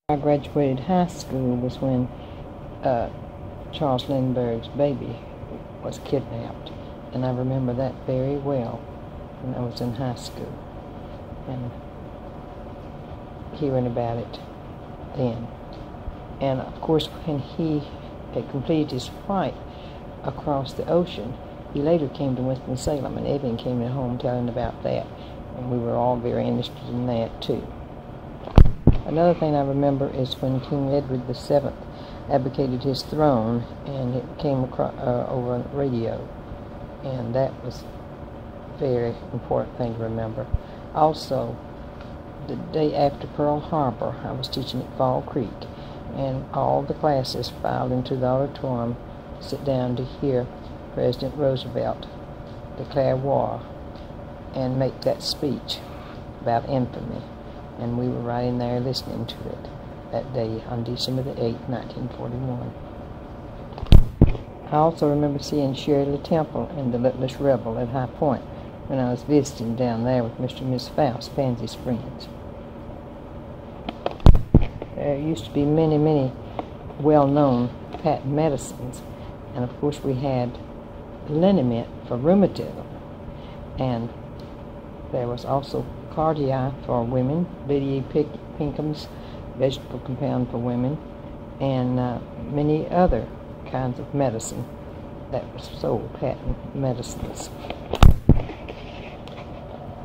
I graduated high school was when Charles Lindbergh's baby was kidnapped, and I remember that very well when I was in high school and hearing about it then. And of course, when he had completed his flight across the ocean, he later came to Winston-Salem, and Evan came to home telling about that, and we were all very interested in that too. Another thing I remember is when King Edward VII abdicated his throne, and it came across, over on radio, and that was a very important thing to remember. Also, the day after Pearl Harbor, I was teaching at Fall Creek, and all the classes filed into the auditorium to sit down to hear President Roosevelt declare war and make that speech about infamy. And we were right in there listening to it that day on December the 8th, 1941. I also remember seeing Shirley Temple in The Littlest Rebel at High Point when I was visiting down there with Mr. and Miss Faust, Pansy's friends. There used to be many, many well-known patent medicines, and of course we had liniment for rheumatism, and there was also cardia for women, Lydia Pinkham's vegetable compound for women, and many other kinds of medicine that was sold, patent medicines.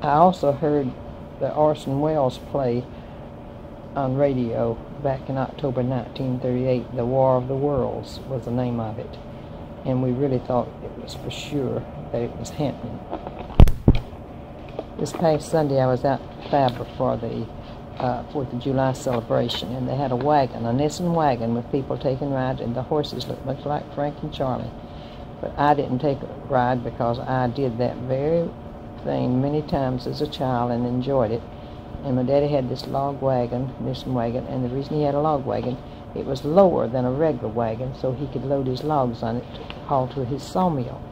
I also heard the Orson Welles play on radio back in October 1938. The War of the Worlds was the name of it, and we really thought it was for sure that it was happening. This past Sunday I was out at Faber for the 4th of July celebration, and they had a wagon, a Nissen wagon with people taking rides, and the horses looked much like Frank and Charlie. But I didn't take a ride because I did that very thing many times as a child and enjoyed it. And my daddy had this log wagon, Nissen wagon, and the reason he had a log wagon, it was lower than a regular wagon, so he could load his logs on it to haul to his sawmill.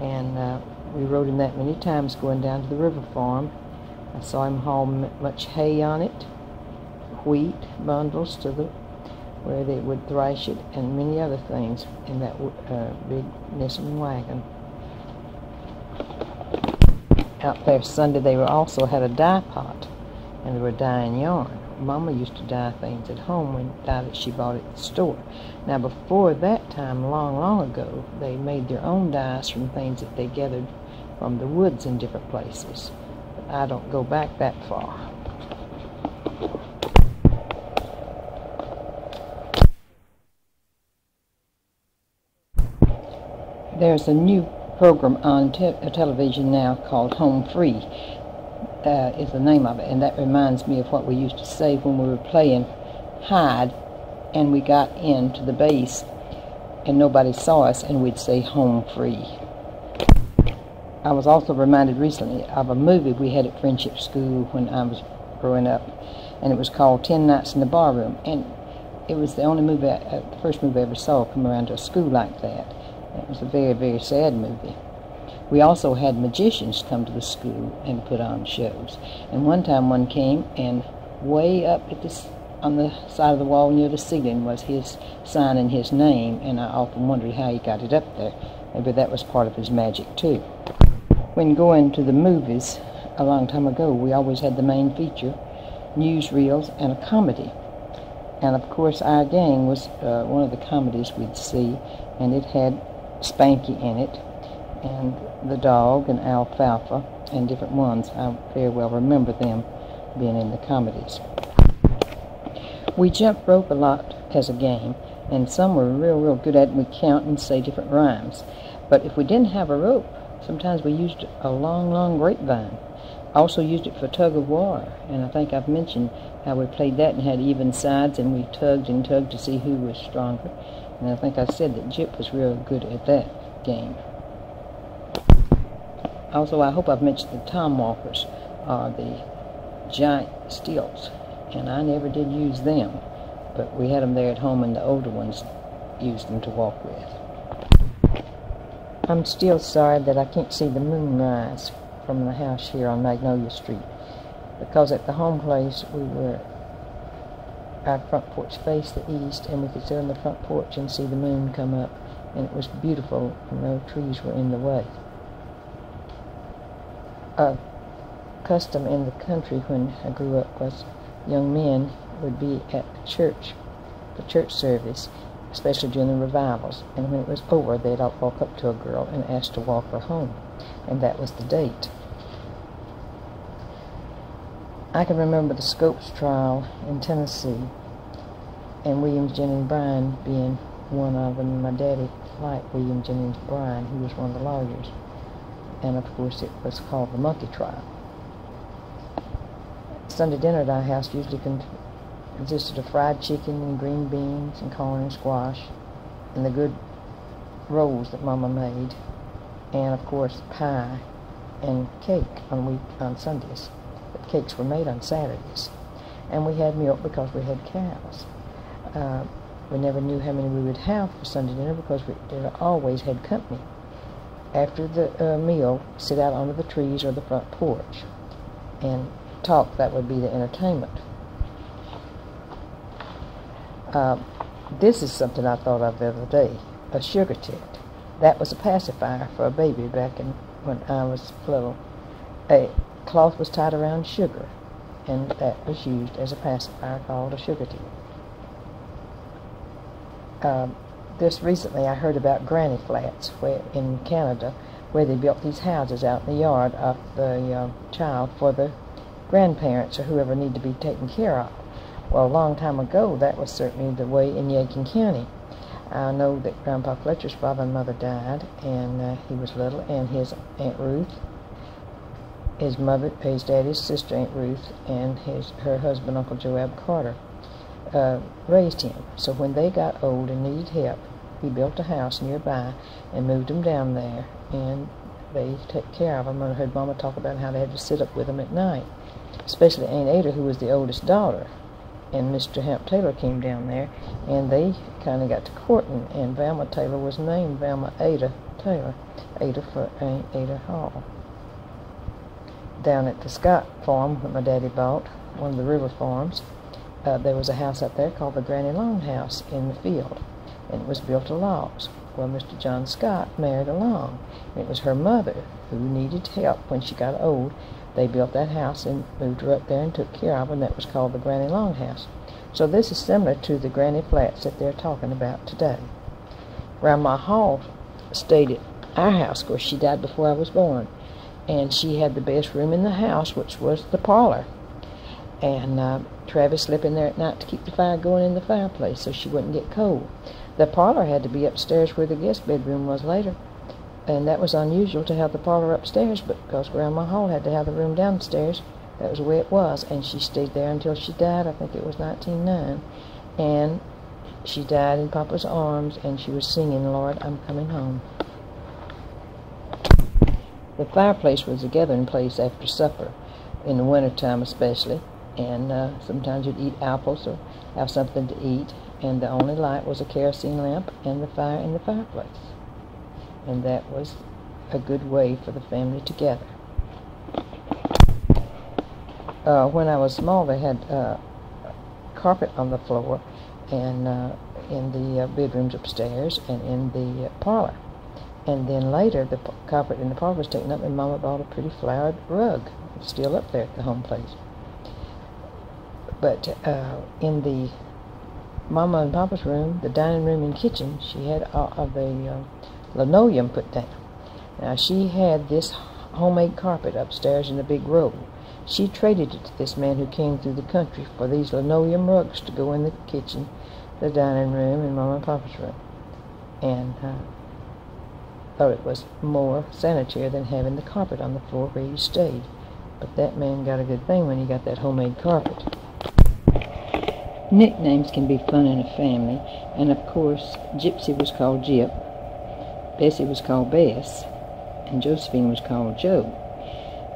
And we rode in that many times going down to the river farm. I saw him haul much hay on it, wheat bundles to the where they would thrash it, and many other things in that big Nissen wagon. Out there Sunday they also had a dye pot, and they were dyeing yarn. Mama used to dye things at home when dye that she bought at the store. Now before that time, long, long ago, they made their own dyes from things that they gathered from the woods in different places. But I don't go back that far. There's a new program on television now called Home Free. Is the name of it, and that reminds me of what we used to say when we were playing hide and we got into the base and nobody saw us, and we'd say home free. I was also reminded recently of a movie we had at Friendship School when I was growing up, and it was called 10 Nights in the Barroom, and it was the only movie, the first movie I ever saw come around to a school like that. It was a very, very sad movie. We also had magicians come to the school and put on shows. And one time one came, and way up at this, on the side of the wall near the ceiling was his sign and his name, and I often wondered how he got it up there. Maybe that was part of his magic too. When going to the movies a long time ago, we always had the main feature, newsreels, and a comedy. And of course our gang was one of the comedies we'd see, and it had Spanky in it, and the dog, and Alfalfa, and different ones. I very well remember them being in the comedies. We jumped rope a lot as a game, and some were real good at it. We'd count and say different rhymes. But if we didn't have a rope, sometimes we used a long grapevine. I also used it for tug of war, and I think I've mentioned how we played that and had even sides, and we tugged and tugged to see who was stronger. And I think I said that Jip was real good at that game. Also, I hope I've mentioned the tom walkers are the giant stilts, and I never did use them, but we had them there at home, and the older ones used them to walk with. I'm still sorry that I can't see the moon rise from the house here on Magnolia Street, because at the home place we were our front porch faced the east, and we could sit on the front porch and see the moon come up, and it was beautiful, and no trees were in the way. A custom in the country when I grew up was young men would be at church, the church service, especially during the revivals, and when it was over, they'd all walk up to a girl and ask to walk her home, and that was the date. I can remember the Snopes trial in Tennessee, and Wm Jennings Bryan being one of them. My daddy liked Wm Jennings Bryan. He was one of the lawyers, and of course it was called the monkey trial. Sunday dinner at our house usually consisted of fried chicken and green beans and corn and squash, and the good rolls that Mama made, and of course pie and cake on Sundays. But cakes were made on Saturdays, and we had milk because we had cows. We never knew how many we would have for Sunday dinner because we always had company. After the meal, sit out under the trees or the front porch and talk. That would be the entertainment. This is something I thought of the other day, a sugar tit. That was a pacifier for a baby back when I was little. A cloth was tied around sugar, and that was used as a pacifier called a sugar tit. Just recently I heard about granny flats in Canada, where they built these houses out in the yard of the child for the grandparents or whoever need to be taken care of. Well, a long time ago, that was certainly the way in Yadkin County. I know that Grandpa Fletcher's father and mother died, and he was little, and his Aunt Ruth, his daddy's sister Aunt Ruth, and her husband Uncle Joab Carter raised him. So when they got old and needed help, he built a house nearby and moved them down there, and they took care of them. I heard Mama talk about how they had to sit up with them at night, especially Aunt Ada, who was the oldest daughter. And Mr. Hamp Taylor came down there, and they kind of got to courting, and Velma Taylor was named Velma Ada Taylor, Ada for Aunt Ada Hall. Down at the Scott farm that my daddy bought, one of the river farms, there was a house up there called the Granny Long House in the field, and it was built of logs. Well, Mr. John Scott married a Long. It was her mother who needed help when she got old. They built that house and moved her up there and took care of her, and that was called the Granny Long House. So this is similar to the granny flats that they're talking about today. Grandma Hall stayed at our house. Of course, she died before I was born, and she had the best room in the house, which was the parlor. And Travis slept in there at night to keep the fire going in the fireplace so she wouldn't get cold. The parlor had to be upstairs where the guest bedroom was later. And that was unusual to have the parlor upstairs, but because Grandma Hall had to have the room downstairs, that was the way it was. And she stayed there until she died. I think it was 1909. And she died in Papa's arms, and she was singing, "Lord, I'm Coming Home." The fireplace was a gathering place after supper, in the wintertime especially. And sometimes you'd eat apples or have something to eat. And the only light was a kerosene lamp and the fire in the fireplace. And that was a good way for the family to gather. When I was small, they had carpet on the floor, and in the bedrooms upstairs and in the parlor. And then later, the carpet in the parlor was taken up, and Mama bought a pretty flowered rug. It's still up there at the home place. But in the Mama and Papa's room, the dining room and kitchen, she had all of the linoleum put down. Now, she had this homemade carpet upstairs in a big roll. She traded it to this man who came through the country for these linoleum rugs to go in the kitchen, the dining room, and Mama and Papa's room. And thought it was more sanitary than having the carpet on the floor where you stayed. But that man got a good thing when he got that homemade carpet. Nicknames can be fun in a family, and of course, Gypsy was called Gyp, Bessie was called Bess, and Josephine was called Joe.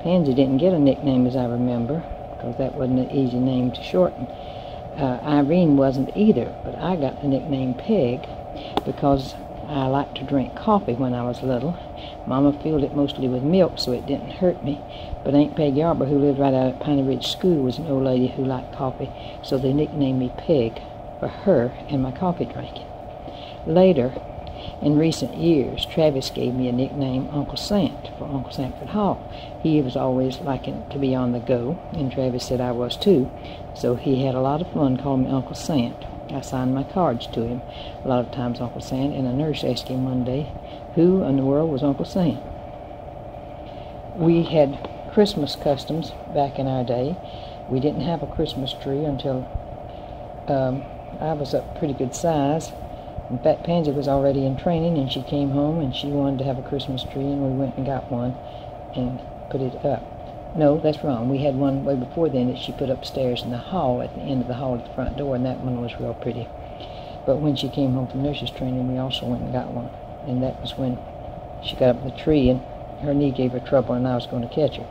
Pansy didn't get a nickname, as I remember, because that wasn't an easy name to shorten. Irene wasn't either, but I got the nickname Peg because I liked to drink coffee when I was little. Mama filled it mostly with milk so it didn't hurt me. But Aunt Peggy Arbor, who lived right out at Piney Ridge School, was an old lady who liked coffee, so they nicknamed me Peg for her and my coffee drinking. Later, in recent years, Travis gave me a nickname, Uncle Sant, for Uncle Sanford Hall. He was always liking to be on the go, and Travis said I was too, so he had a lot of fun calling me Uncle Sant. I signed my cards to him a lot of times, Uncle Sant, and a nurse asked him one day, who in the world was Uncle Sant? We had Christmas customs back in our day. We didn't have a Christmas tree until I was a pretty good size. In fact, Pansy was already in training, and she came home and she wanted to have a Christmas tree, and we went and got one and put it up. No, that's wrong. We had one way before then that she put upstairs in the hall, at the end of the hall at the front door, and that one was real pretty. But when she came home from nurse's training, we also went and got one. And that was when she got up the tree, and her knee gave her trouble, and I was going to catch her.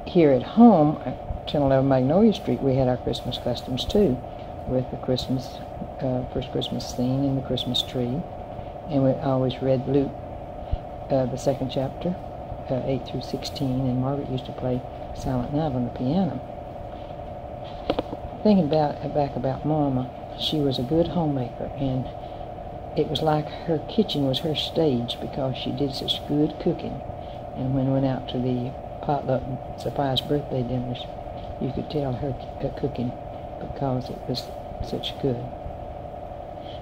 Here at home, at 1011 Magnolia Street, we had our Christmas customs too, with the Christmas, first Christmas scene and the Christmas tree. And we always read Luke, the second chapter, 8 through 16, and Margaret used to play Silent Night on the piano. Thinking back about Mama, she was a good homemaker, and it was like her kitchen was her stage because she did such good cooking. And when we went out to the potluck surprise birthday dinners, you could tell her cooking because it was such good.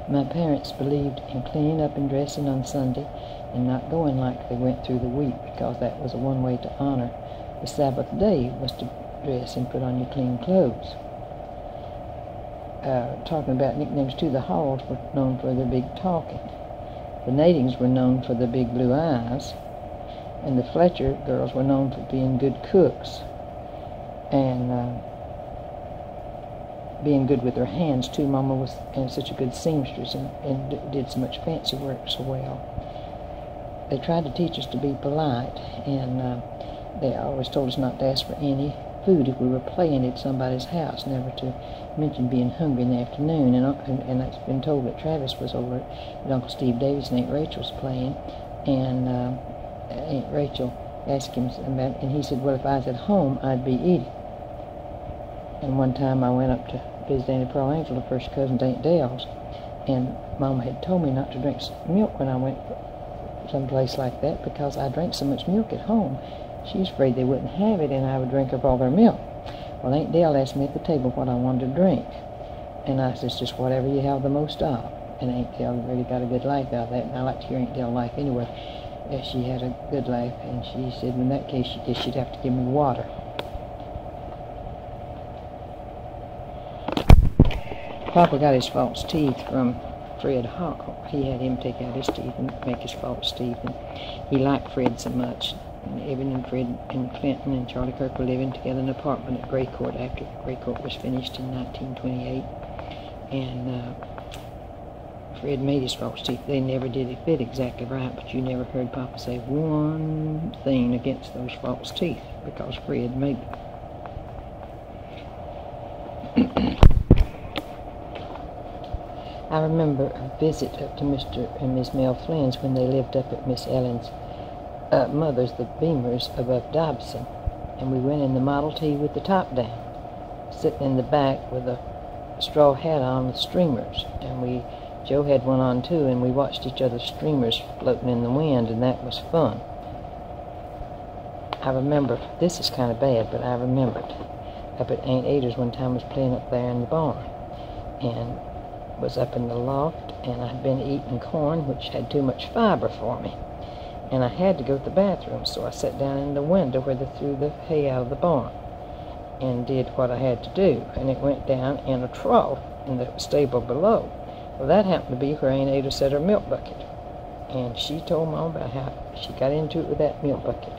My parents believed in cleaning up and dressing on Sunday and not going like they went through the week, because that was one way to honor the Sabbath day, was to dress and put on your clean clothes. Talking about nicknames too, the Halls were known for their big talking. The Natings were known for their big blue eyes, and the Fletcher girls were known for being good cooks and being good with their hands too. Mama was such a good seamstress and did so much fancy work so well. They tried to teach us to be polite, and they always told us not to ask for any food if we were playing at somebody's house, never to mention being hungry in the afternoon. And it's been told that Travis was over at Uncle Steve Davis and Aunt Rachel's playing, and Aunt Rachel asked him about it, and he said, well, if I was at home, I'd be eating. And one time I went up to visit Auntie Pearl Angel, the first cousin to Aunt Dale's, and Mama had told me not to drink milk when I went someplace like that because I drank so much milk at home. She was afraid they wouldn't have it and I would drink up all their milk. Well, Aunt Dale asked me at the table what I wanted to drink, and I said, just whatever you have the most of. And Aunt Dale really got a good laugh out of that, and I like to hear Aunt Dale laugh anyway. She had a good laugh, and she said in that case she guessed she'd have to give me water. Papa got his false teeth from Fred Hawk. He had him take out his teeth and make his false teeth, and he liked Fred so much. And Evan and Fred and Clinton and Charlie Kirk were living together in an apartment at Gray Court after Gray Court was finished in 1928. And Fred made his false teeth. They never did it fit exactly right, but you never heard Papa say one thing against those false teeth because Fred made them. I remember a visit up to Mr. and Miss Mel Flynn's when they lived up at Miss Ellen's mother's, the Beamers, above Dobson. And we went in the Model T with the top down, sitting in the back with a straw hat on with streamers. And Joe had one on too, and we watched each other's streamers floating in the wind, and that was fun. I remember, this is kind of bad, but I remembered up at Aunt Ada's one time, was playing up there in the barn, and was up in the loft, and I'd been eating corn, which had too much fiber for me. And I had to go to the bathroom, so I sat down in the window where they threw the hay out of the barn and did what I had to do. And it went down in a trough in the stable below. Well, that happened to be where Aunt Ada set her milk bucket. And she told Mom about how she got into it with that milk bucket.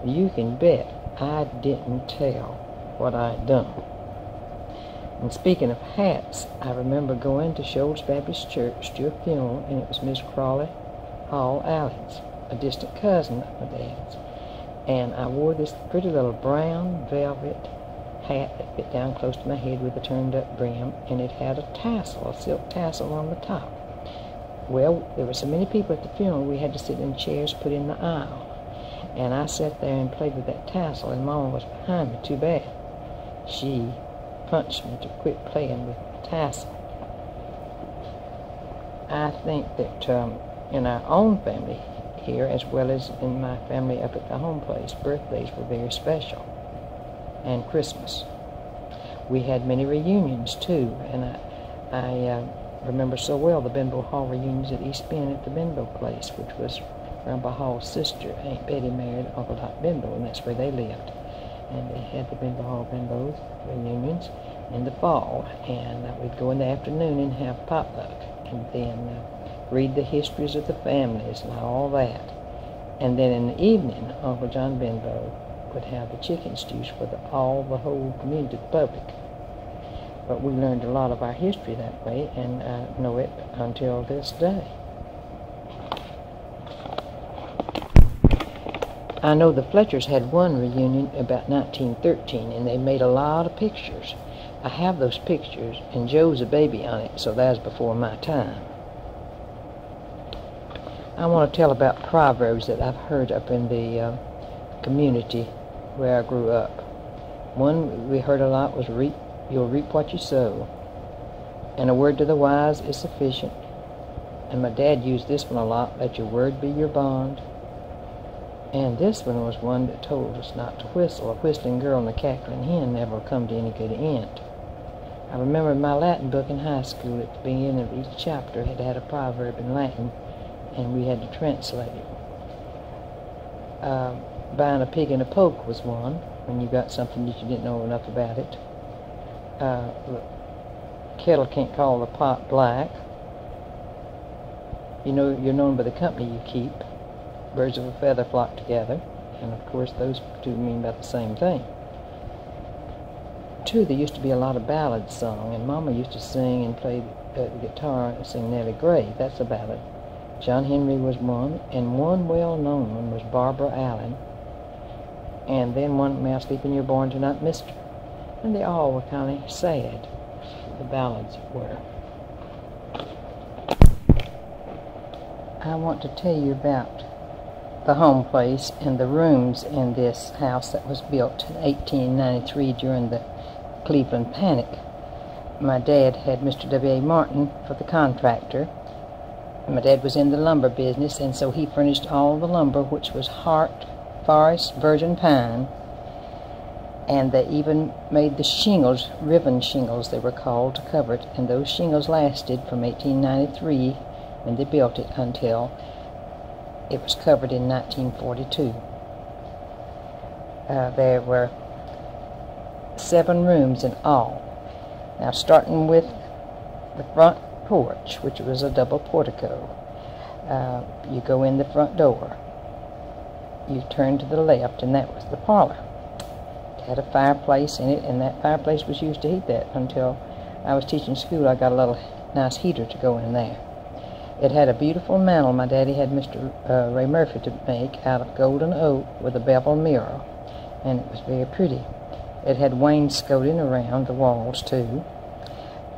Well, you can bet I didn't tell what I had done. And speaking of hats, I remember going to Shoals Baptist Church to a funeral, and it was Miss Crawley Hall Allen's, a distant cousin of my dad's. And I wore this pretty little brown velvet hat that fit down close to my head with a turned-up brim, and it had a tassel, a silk tassel on the top. Well, there were so many people at the funeral, we had to sit in chairs put in the aisle. And I sat there and played with that tassel, and Mama was behind me, too bad. She punched me to quit playing with the tassel. I think that in our own family here, as well as in my family up at the home place, birthdays were very special, and Christmas. We had many reunions, too, and I remember so well the Benbow Hall reunions at East Bend at the Benbow place, which was Grandpa Hall's sister, Aunt Betty, married Uncle Doc Benbow, and that's where they lived. And they had the Benbow Hall Benbow reunions in the fall, and we'd go in the afternoon and have potluck, and then read the histories of the families and all that. And then in the evening, Uncle John Benbow would have the chicken stews for the whole community, the public. But we learned a lot of our history that way, and know it until this day. I know the Fletchers had one reunion about 1913, and they made a lot of pictures. I have those pictures, and Joe's a baby on it, so that's before my time. I want to tell about proverbs that I've heard up in the community where I grew up. One we heard a lot was you'll reap what you sow, and a word to the wise is sufficient. And my dad used this one a lot, let your word be your bond. And this one was one that told us not to whistle. A whistling girl and a cackling hen never come to any good end. I remember my Latin book in high school, at the beginning of each chapter, had a proverb in Latin, and we had to translate it. Buying a pig in a poke was one, when you got something that you didn't know enough about it. The kettle can't call the pot black. You know, you're known by the company you keep. Birds of a feather flock together. And of course those two mean about the same thing. Too, there used to be a lot of ballads sung, and Mama used to sing and play the guitar and sing Nellie Gray. That's a ballad. John Henry was one, and one well-known one was Barbara Allen. And then one, May I Sleep in Your Barn Tonight, Mister. And they all were kind of sad, the ballads were. I want to tell you about the home place and the rooms in this house that was built in 1893 during the Cleveland Panic. My dad had Mr. W.A. Martin for the contractor. My dad was in the lumber business, and so he furnished all the lumber, which was heart, forest, virgin pine, and they even made the shingles, ribbon shingles they were called, to cover it, and those shingles lasted from 1893 when they built it until it was covered in 1942. There were 7 rooms in all. Now, starting with the front porch, which was a double portico. You go in the front door. You turn to the left, and that was the parlor. It had a fireplace in it, and that fireplace was used to heat that until I was teaching school. I got a little nice heater to go in there. It had a beautiful mantel my daddy had Mr. Ray Murphy to make out of golden oak with a bevel mirror, and it was very pretty. It had wainscoting around the walls, too.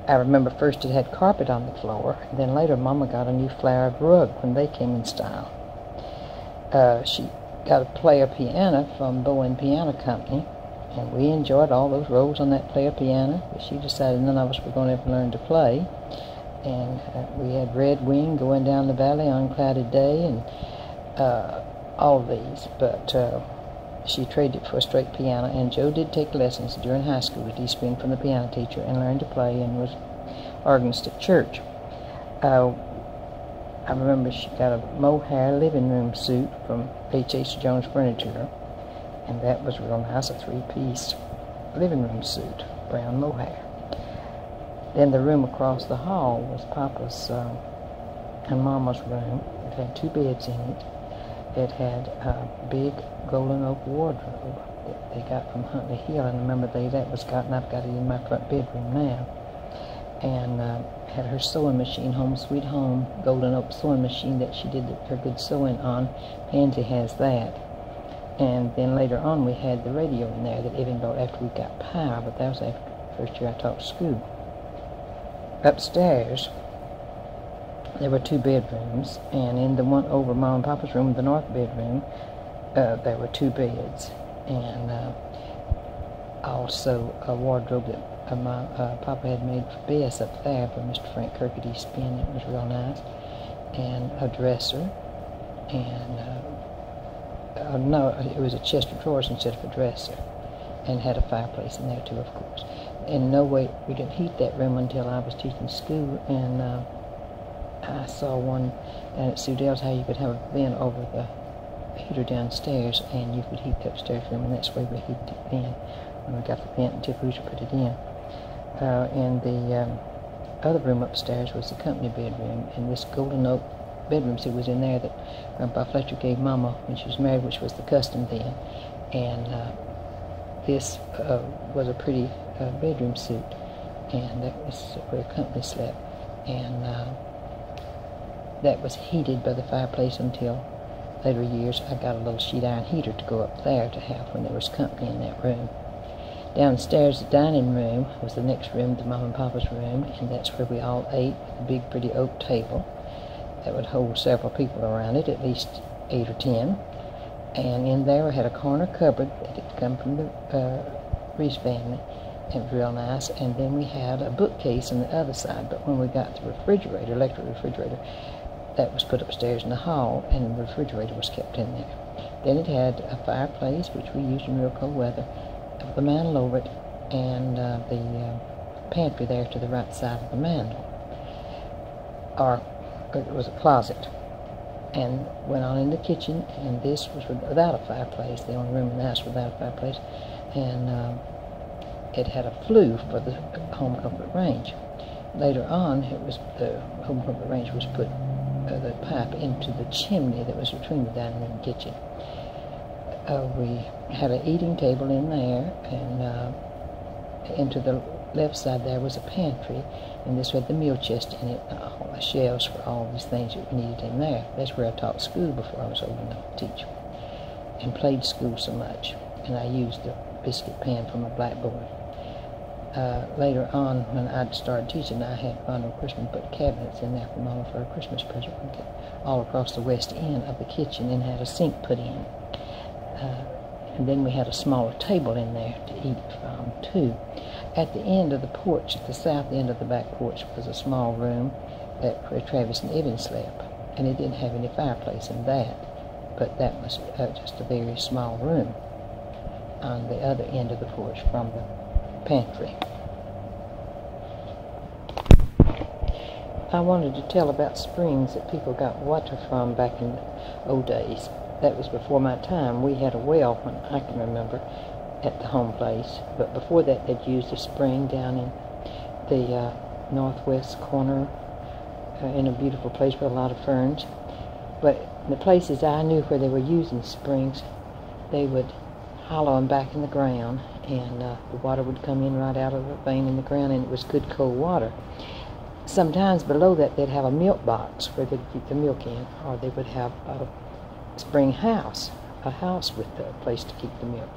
I remember first it had carpet on the floor, and then later Mama got a new flowered rug when they came in style. She got a player piano from Bowen Piano Company, and we enjoyed all those rolls on that player piano, but she decided none of us were going to ever learn to play. And we had Red Wing going down the valley on Clouded Day, and all of these, but she traded it for a straight piano, and Joe did take lessons during high school at East Bend from the piano teacher and learned to play and was organist at church. I remember she got a mohair living room suit from H.H. Jones Furniture, and that was real nice, a 3-piece living room suit, brown mohair. Then the room across the hall was Papa's and Mama's room. It had 2 beds in it. It had a big golden oak wardrobe that they got from Huntley Hill, and I remember that was got, and I've got it in my front bedroom now. And had her sewing machine, Home Sweet Home, golden oak sewing machine that she did her good sewing on. Pansy has that. And then later on we had the radio in there that Evan bought after we got power, but that was after the first year I taught school. Upstairs there were 2 bedrooms, and in the one over Mom and Papa's room, the north bedroom, there were 2 beds, and also a wardrobe that my Papa had made for Bess up there by Mr. Frank Kirkady's pen. It was real nice. And a dresser, and no, it was a chest of drawers instead of a dresser, and had a fireplace in there too, of course. And no way, we didn't heat that room until I was teaching school, and I saw one at Sudell's how you could have a vent over the heater downstairs, and you could heat the upstairs room, and that's the way we heated it then. When we got the vent until we put it in. And the other room upstairs was the company bedroom, and this golden oak bedroom suit was in there that Grandpa Fletcher gave Mama when she was married, which was the custom then. And this was a pretty bedroom suit, and that was where company slept. And that was heated by the fireplace until later years. I got a little sheet iron heater to go up there to have when there was company in that room. Downstairs, the dining room was the next room to Mom and Papa's room, and that's where we all ate with a big, pretty oak table that would hold several people around it, at least 8 or 10. And in there we had a corner cupboard that had come from the Reese family. It was real nice. And then we had a bookcase on the other side, but when we got the refrigerator, electric refrigerator, that was put upstairs in the hall, and the refrigerator was kept in there. Then it had a fireplace, which we used in real cold weather, with the mantel over it, and the pantry there to the right side of the mantel. Or it was a closet. And went on in the kitchen, and this was without a fireplace, the only room in the house without a fireplace. And it had a flue for the home comfort range. Later on, it was the home comfort range was put the pipe into the chimney that was between the dining room and kitchen. We had an eating table in there, and into the left side there was a pantry, and this had the meal chest in it, all the shelves for all these things that we needed in there. That's where I taught school before I was old enough to teach, and played school so much. And I used the biscuit pan for my blackboard. Later on, when I'd started teaching, I had Father Christmas put cabinets in there for Mama for a Christmas present all across the west end of the kitchen, and had a sink put in. And then we had a smaller table in there to eat from, too. At the end of the porch, at the south end of the back porch, was a small room where Travis and Evan slept. And it didn't have any fireplace in that, but that was just a very small room on the other end of the porch from the pantry. I wanted to tell about springs that people got water from back in the old days. That was before my time. We had a well, when I can remember, at the home place. But before that, they'd used a spring down in the northwest corner in a beautiful place with a lot of ferns. But the places I knew where they were using springs, they would hollow them back in the ground, and the water would come in right out of the vein in the ground, and it was good cold water. Sometimes below that, they'd have a milk box where they'd keep the milk in, or they would have a spring house, a house with a place to keep the milk.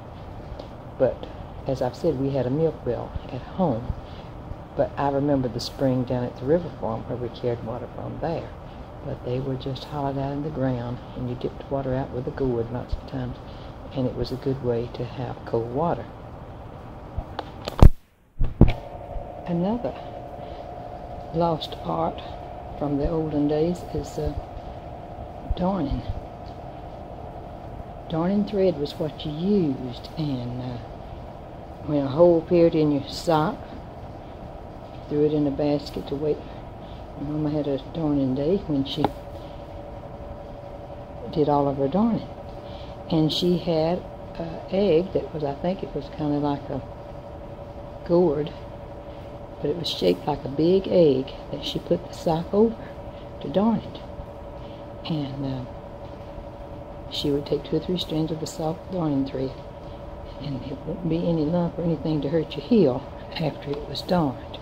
But as I've said, we had a milk well at home. But I remember the spring down at the river farm where we carried water from there. But they were just hollowed out in the ground, and you dipped water out with a gourd lots of times, and it was a good way to have cold water. Another lost art from the olden days is darning. Darning thread was what you used, and when a hole appeared in your sock, threw it in a basket to wait. Mama had a darning day when she did all of her darning, and she had an egg that was, I think it was kind of like a gourd, but it was shaped like a big egg that she put the sock over to darn it. And she would take 2 or 3 strands of the soft darning thread, and it wouldn't be any lump or anything to hurt your heel after it was darned.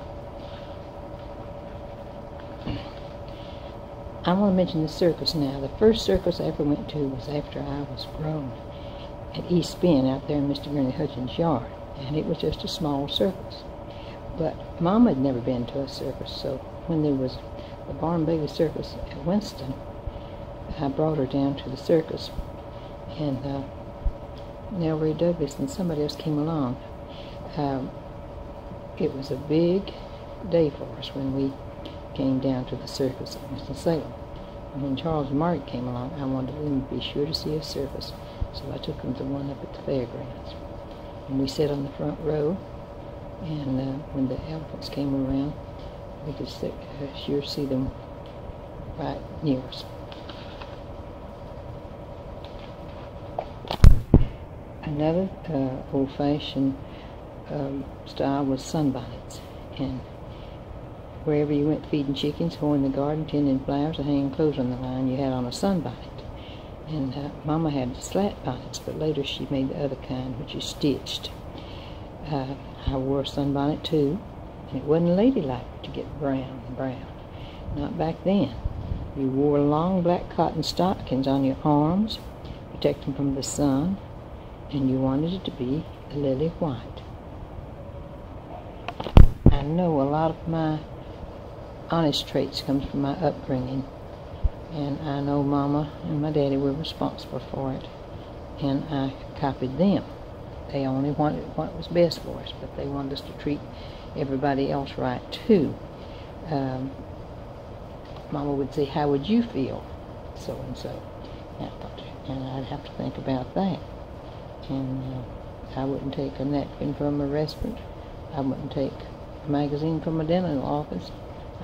I want to mention the circus now. The first circus I ever went to was after I was grown, at East Bend out there in Mr. Gurney Hutchins' yard, and it was just a small circus. But Mama had never been to a circus, so when there was the Barn Bailey Circus at Winston, I brought her down to the circus, and Nell Ray Douglas and somebody else came along. It was a big day for us when we came down to the circus at Winston-Salem. And when Charles and Margaret came along, I wanted them to be sure to see a circus, so I took them to one up at the fairgrounds. And we sat on the front row, and when the elephants came around, we could sure see them right near us. Another old-fashioned style was sunbonnets, and wherever you went feeding chickens, hoeing the garden, tending flowers, or hanging clothes on the line, you had on a sunbonnet. And Mama had slat bonnets, but later she made the other kind, which is stitched. I wore a sunbonnet too, and it wasn't ladylike to get brown. Not back then. You wore long black cotton stockings on your arms, protect them from the sun, and you wanted it to be lily white. I know a lot of my honest traits comes from my upbringing, and I know Mama and my Daddy were responsible for it, and I copied them. They only wanted what was best for us, but they wanted us to treat everybody else right too. Mama would say, "How would you feel?" So and so, and I'd have to think about that. And I wouldn't take a napkin from a restaurant. I wouldn't take a magazine from a dental office.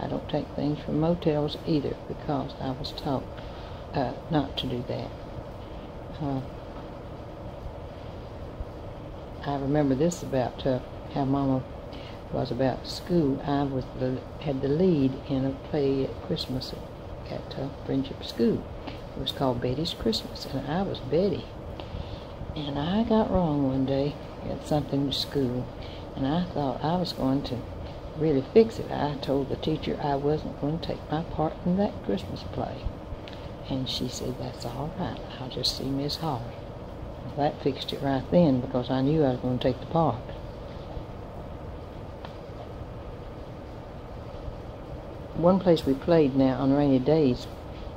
I don't take things from motels either, because I was taught not to do that. I remember this about how Mama was about school. I had the lead in a play at Christmas at Friendship School. It was called Betty's Christmas, and I was Betty. And I got wrong one day at something with school, and I thought I was going to really fix it. I told the teacher I wasn't going to take my part in that Christmas play. And she said, "That's all right, I'll just see Miss Hall." Well, that fixed it right then, because I knew I was going to take the part. One place we played now on rainy days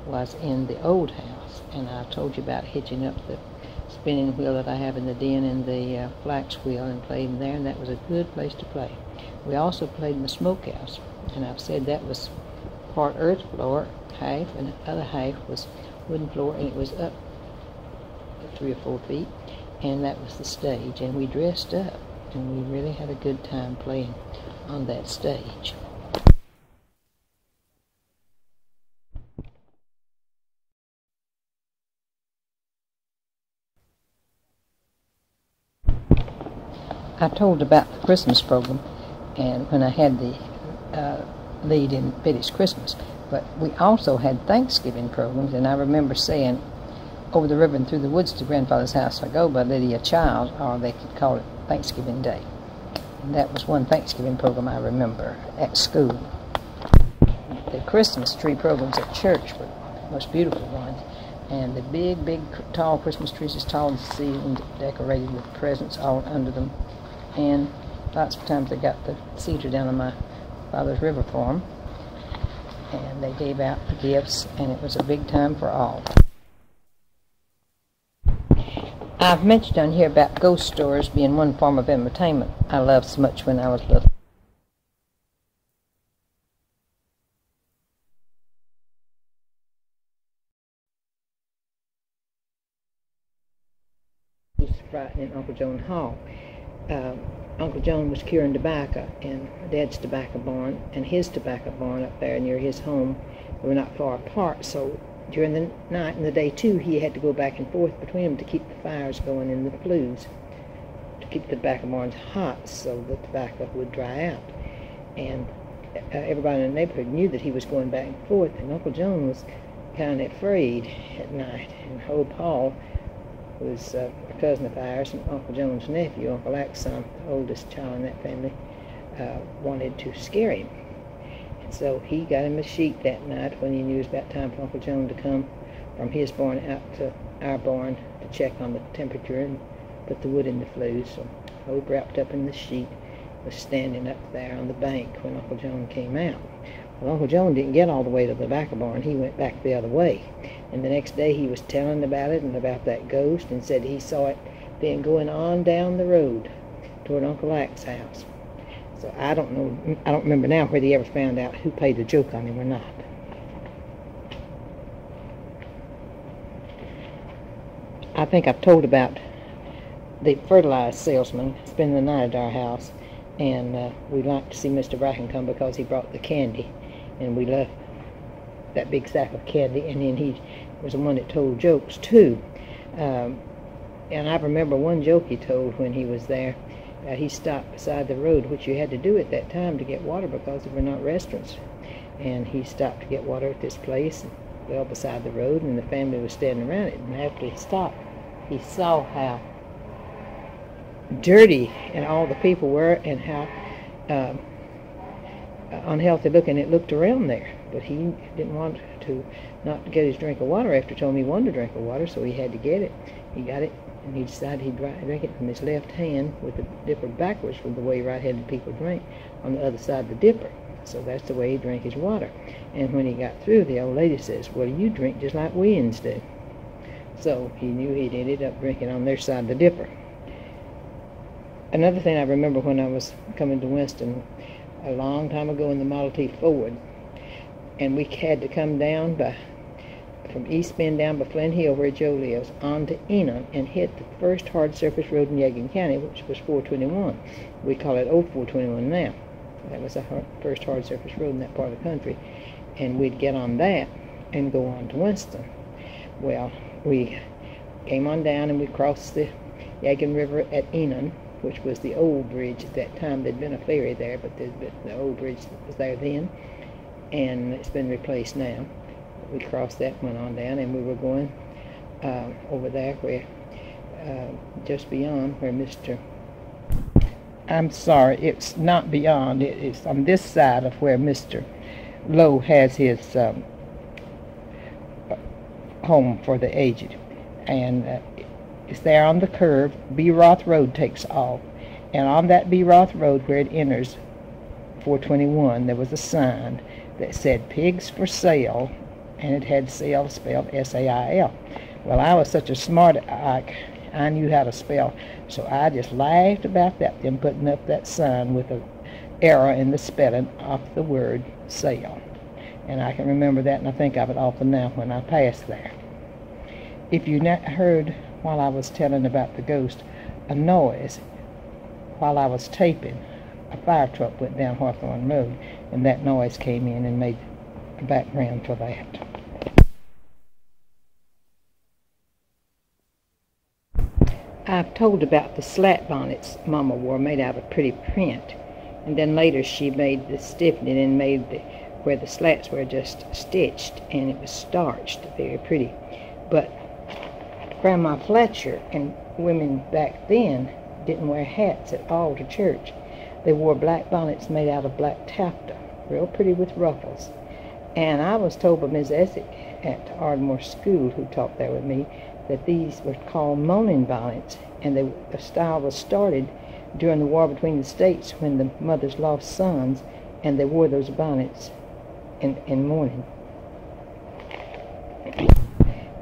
was in the old house, and I told you about hitching up the spinning wheel that I have in the den and the flax wheel, and played in there, and that was a good place to play. We also played in the smokehouse, and I've said that was part earth floor, half, and the other half was wooden floor, and it was up 3 or 4 feet, and that was the stage, and we dressed up, and we really had a good time playing on that stage. I told about the Christmas program, and when I had the lead in Betty's Christmas, but we also had Thanksgiving programs, and I remember saying, "Over the river and through the woods to Grandfather's house I go by Lydia Child," or they could call it Thanksgiving Day. And that was one Thanksgiving program I remember at school. The Christmas tree programs at church were the most beautiful ones, and the big, tall Christmas trees as tall as the ceiling, decorated with presents all under them. And lots of times they got the cedar down on my father's river farm, and they gave out the gifts, and it was a big time for all. I've mentioned on here about ghost stories being one form of entertainment I loved so much when I was little. Frightening Uncle Joan Hall. Uncle John was curing tobacco, and Dad's tobacco barn and his tobacco barn up there near his home were not far apart, so during the night and the day too, he had to go back and forth between them to keep the fires going in the flues, to keep the tobacco barns hot so the tobacco would dry out. And everybody in the neighborhood knew that he was going back and forth, and Uncle John was kind of afraid at night, and Hope Hall was a cousin of ours, and Uncle John's nephew, Uncle Axon, the oldest child in that family, wanted to scare him. And so he got him a sheet that night when he knew it was about time for Uncle John to come from his barn out to our barn to check on the temperature and put the wood in the flues. So I was wrapped up in the sheet, was standing up there on the bank when Uncle John came out. Well, Uncle John didn't get all the way to the back of the barn. He went back the other way. And the next day he was telling about it and about that ghost, and said he saw it then going on down the road toward Uncle Ack's house. So I don't know, I don't remember now whether he ever found out who played the joke on him or not. I think I've told about the fertilizer salesman spending the night at our house, and we liked to see Mr. Bracken come because he brought the candy, and we left that big sack of candy, and then he was the one that told jokes too. And I remember one joke he told when he was there. He stopped beside the road, which you had to do at that time to get water because there were not restaurants. And he stopped to get water at this place, well beside the road, and the family was standing around it. And after he stopped, he saw how dirty and all the people were, and how unhealthy looking it looked around there. But he didn't want to not get his drink of water after he told me he wanted a drink of water, so he had to get it. He got it, and he decided he'd drink it from his left hand with the dipper backwards from the way right-handed people drink, on the other side of the dipper. So that's the way he drank his water. And when he got through, the old lady says, "Well, you drink just like Winston do." So he knew he'd ended up drinking on their side of the dipper. Another thing I remember when I was coming to Winston a long time ago in the Model T Ford, and we had to come down from East Bend down by Flint Hill, where Joe lives, onto Enon and hit the first hard surface road in Yadkin County, which was 421. We call it Old 421 now. That was the first hard surface road in that part of the country. And we'd get on that and go on to Winston. Well, we came on down and we crossed the Yadkin River at Enon, which was the old bridge at that time. There'd been a ferry there, but the old bridge was there then, and it's been replaced now. We crossed that, went on down, and we were going over there where, just beyond where I'm sorry, it's not beyond, it's on this side of where Mr. Lowe has his home for the aged. And it's there on the curve. B. Roth Road takes off. And on that B. Roth Road where it enters 421, there was a sign that said "Pigs for Sale," and it had sale spelled S-A-I-L. Well, I was such a smart aleck, I knew how to spell, so I just laughed about that, them putting up that sign with an error in the spelling of the word sale. And I can remember that, and I think of it often now when I pass there. If you heard while I was telling about the ghost, a noise while I was taping, a fire truck went down Hawthorne Road, and that noise came in and made a background for that. I've told about the slat bonnets Mama wore made out of pretty print, and then later she made the stiffening and made where the slats were just stitched, and it was starched, very pretty. But Grandma Fletcher and women back then didn't wear hats at all to church. They wore black bonnets made out of black taffeta, real pretty with ruffles. And I was told by Ms. Essex at Ardmore School, who taught there with me, that these were called mourning bonnets, and the style was started during the war between the states when the mothers lost sons, and they wore those bonnets in mourning.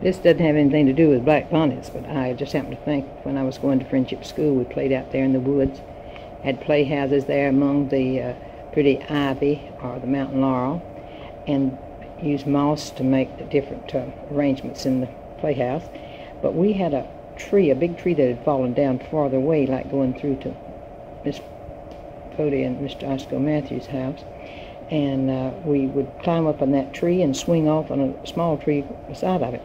This doesn't have anything to do with black bonnets, but I just happened to think when I was going to Friendship School, we played out there in the woods, had playhouses there among the pretty ivy or the mountain laurel, and used moss to make the different arrangements in the playhouse. But we had a tree, a big tree that had fallen down farther away, like going through to Miss Cody and Mr. Oscar Matthews' house. And we would climb up on that tree and swing off on a small tree beside of it.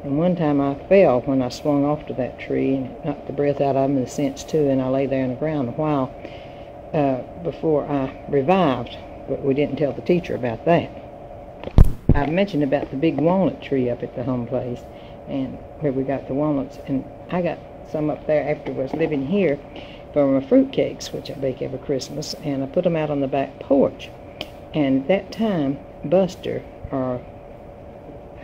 And one time I fell when I swung off to that tree, and it knocked the breath out of me, the sense too, and I lay there on the ground a while before I revived, but we didn't tell the teacher about that. I mentioned about the big walnut tree up at the home place, and where we got the walnuts, and I got some up there after I was living here from my fruitcakes, which I bake every Christmas, and I put them out on the back porch. And at that time, Buster, or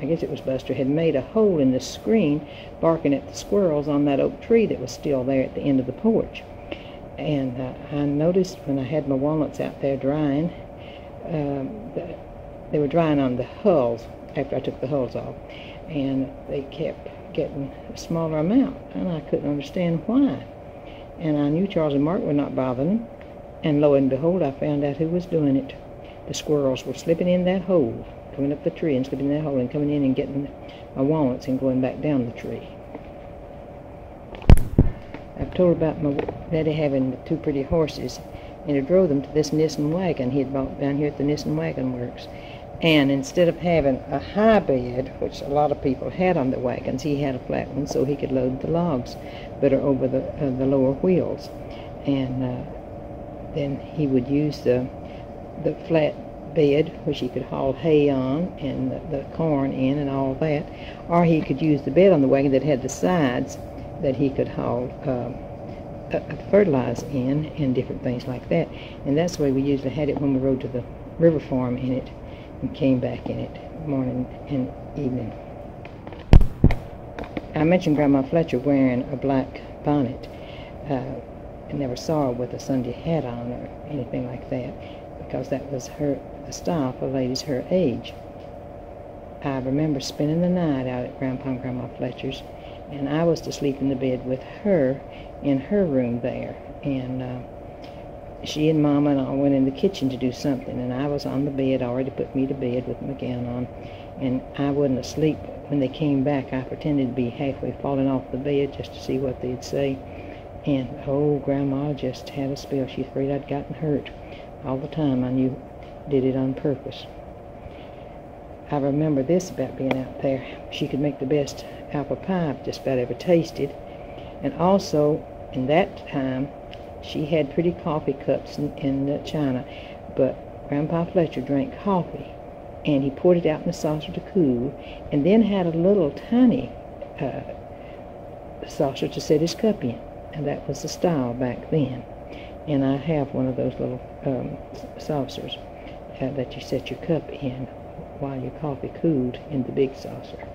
I guess it was Buster, had made a hole in the screen barking at the squirrels on that oak tree that was still there at the end of the porch. And I noticed when I had my walnuts out there drying, they were drying on the hulls after I took the hulls off, and they kept getting a smaller amount, and I couldn't understand why. And I knew Charles and Mark were not bothering them, and lo and behold, I found out who was doing it. The squirrels were slipping in that hole, coming up the tree and slipping in that hole and coming in and getting my walnuts and going back down the tree. I've told about my daddy having the 2 pretty horses, and he drove them to this Nissen wagon he had bought down here at the Nissen Wagon Works. And instead of having a high bed, which a lot of people had on the wagons, he had a flat one so he could load the logs better over the lower wheels. And then he would use the flat bed, which he could haul hay on and the corn in and all that, or he could use the bed on the wagon that had the sides that he could haul fertilizer in and different things like that. And that's the way we usually had it when we rode to the river farm in it and came back in it morning and evening. I mentioned Grandma Fletcher wearing a black bonnet. I never saw her with a Sunday hat on or anything like that, because that was the style for ladies her age. I remember spending the night out at Grandpa and Grandma Fletcher's, and I was to sleep in the bed with her in her room there. And she and Mama and I went in the kitchen to do something, and I was on the bed, already put me to bed with my gown on, and I wasn't asleep. When they came back, I pretended to be halfway falling off the bed just to see what they'd say. And oh, Grandma just had a spell. She's afraid I'd gotten hurt. All the time I knew did it on purpose. I remember this about being out there. She could make the best apple pie I've just about ever tasted. And also, in that time, she had pretty coffee cups in china, but Grandpa Fletcher drank coffee, and he poured it out in the saucer to cool, and then had a little tiny saucer to set his cup in, and that was the style back then. And I have one of those little saucers that you set your cup in while your coffee cooled in the big saucer.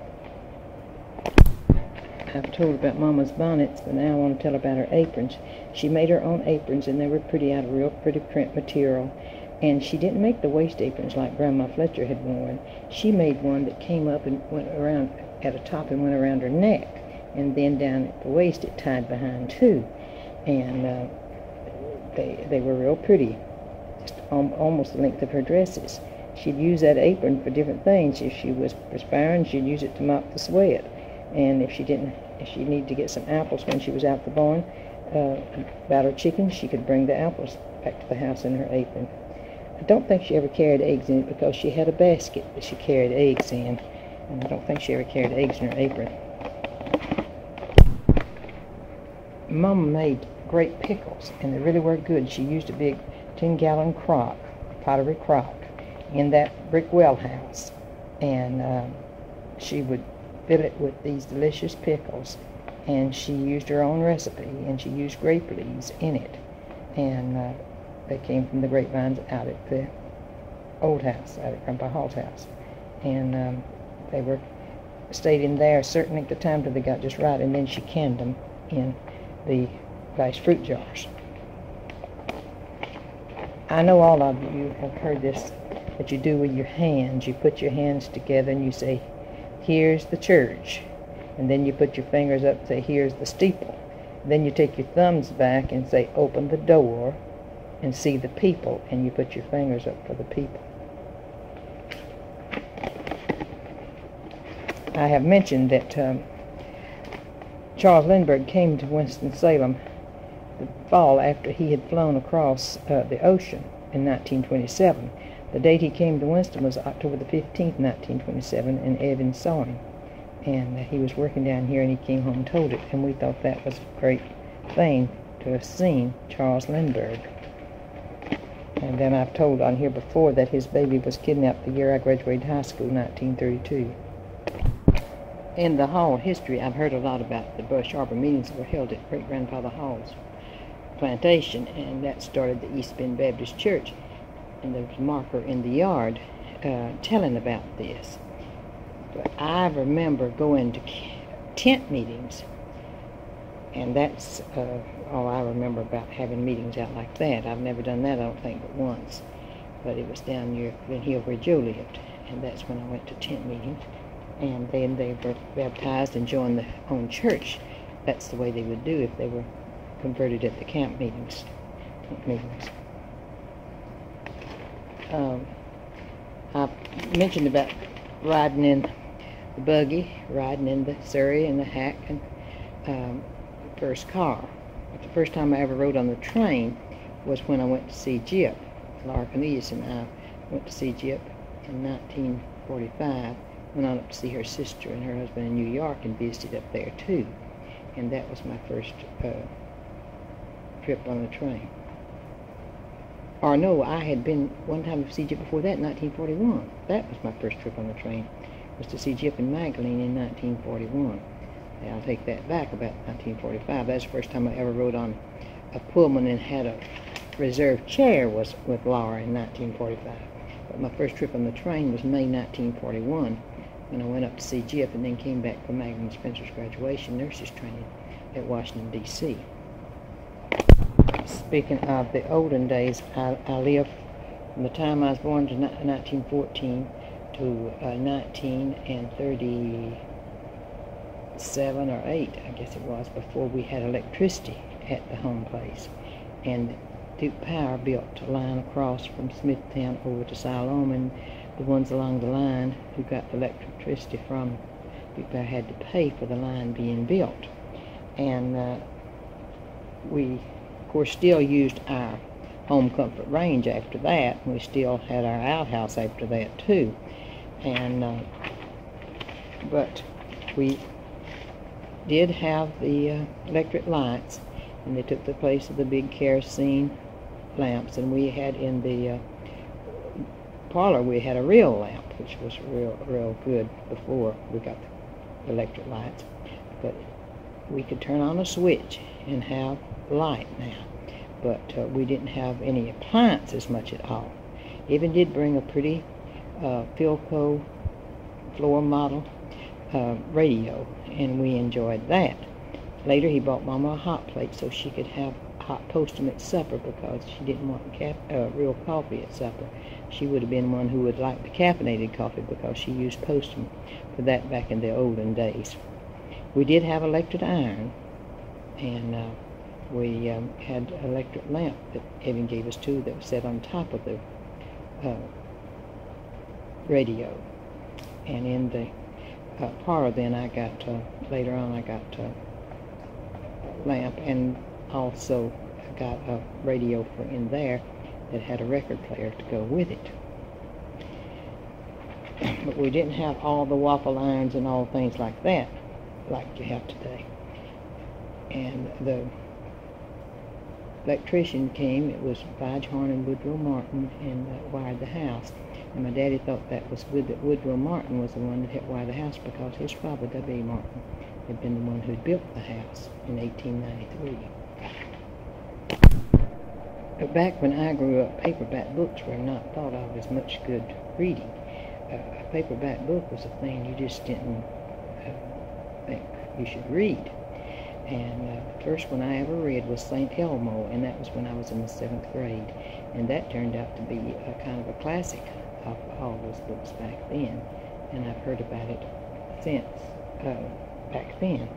I've told about Mama's bonnets, but now I want to tell about her aprons. She made her own aprons, and they were pretty, out of real pretty print material. And she didn't make the waist aprons like Grandma Fletcher had worn. She made one that came up and went around at the top and went around her neck, and then down at the waist it tied behind too. And they were real pretty, just almost the length of her dresses. She'd use that apron for different things. If she was perspiring, she'd use it to mop the sweat. And if she needed to get some apples when she was out the barn about her chickens, she could bring the apples back to the house in her apron. I don't think she ever carried eggs in it, because she had a basket that she carried eggs in, and I don't think she ever carried eggs in her apron. Mama made great pickles, and they really were good. She used a big 10-gallon crock, pottery crock, in that brick well house, and she would fill it with these delicious pickles, and she used her own recipe, and she used grape leaves in it, and they came from the grapevines out at the old house, out at Grandpa Hall's house, and they were stayed in there a certain length of time till they got just right, and then she canned them in the glass fruit jars. I know all of you have heard this, that you do with your hands. You put your hands together and you say, "Here's the church," and then you put your fingers up and say, "Here's the steeple." Then you take your thumbs back and say, "Open the door and see the people," and you put your fingers up for the people. I have mentioned that Charles Lindbergh came to Winston-Salem the fall after he had flown across the ocean in 1927. The date he came to Winston was October the 15th, 1927, and Evans saw him. And he was working down here, and he came home and told it, and we thought that was a great thing to have seen Charles Lindbergh. And then I've told on here before that his baby was kidnapped the year I graduated high school, 1932. In the Hall history, I've heard a lot about the Bush Arbor meetings that were held at Great-Grandfather Hall's plantation, and that started the East Bend Baptist Church. And there was a marker in the yard telling about this. But I remember going to tent meetings, and that's all I remember about having meetings out like that. I've never done that, I don't think, but once. But it was down near Flint Hill where Joe lived, and that's when I went to tent meetings. And then they were baptized and joined their own church. That's the way they would do if they were converted at the camp meetings. I mentioned about riding in the buggy, riding in the surrey and the hack, and first car. But the first time I ever rode on the train was when I went to see Gyp. Laura Cornelius and I went to see Gyp in 1945. Went on up to see her sister and her husband in New York and visited up there too. And that was my first trip on the train. Or no, I had been one time to see Gyp before that in 1941. That was my first trip on the train, was to see Gyp and Magdalene in 1941. And I'll take that back, about 1945. That's the first time I ever rode on a Pullman and had a reserved chair was with Laura in 1945. But my first trip on the train was May 1941, when I went up to see Gyp and then came back for Magdalene Spencer's graduation nurses training at Washington, D.C. Speaking of the olden days, I lived from the time I was born to 1914 to 1937 or 8, I guess it was, before we had electricity at the home place. And Duke Power built a line across from Smithtown over to Siloam, and the ones along the line who got the electricity from Duke Power had to pay for the line being built. And we, of course, still used our home comfort range after that, and we still had our outhouse after that too. And but we did have the electric lights, and they took the place of the big kerosene lamps, and we had in the parlor, we had a real lamp, which was real good before we got the electric lights. But we could turn on a switch and have light now, but we didn't have any appliances much at all. Even did bring a pretty Philco floor model radio, and we enjoyed that. Later he bought Mama a hot plate so she could have hot postum at supper, because she didn't want real coffee at supper. She would have been one who would like the caffeinated coffee, because she used postum for that back in the olden days. We did have electric iron, and we had an electric lamp that Evan gave us too, that was set on top of the radio. And in the parlor then later on I got a lamp, and also got a radio in there that had a record player to go with it. But we didn't have all the waffle irons and all things like that like you have today. And the electrician came, it was Lige Horn and Woodrow Martin, and wired the house. And my daddy thought that was good that Woodrow Martin was the one that had wired the house, because his father, W. Martin, had been the one who built the house in 1893. But back when I grew up, paperback books were not thought of as much good reading. A paperback book was a thing you just didn't think you should read. And the first one I ever read was St. Elmo, and that was when I was in the 7th grade. And that turned out to be a kind of a classic of all those books back then. And I've heard about it since back then.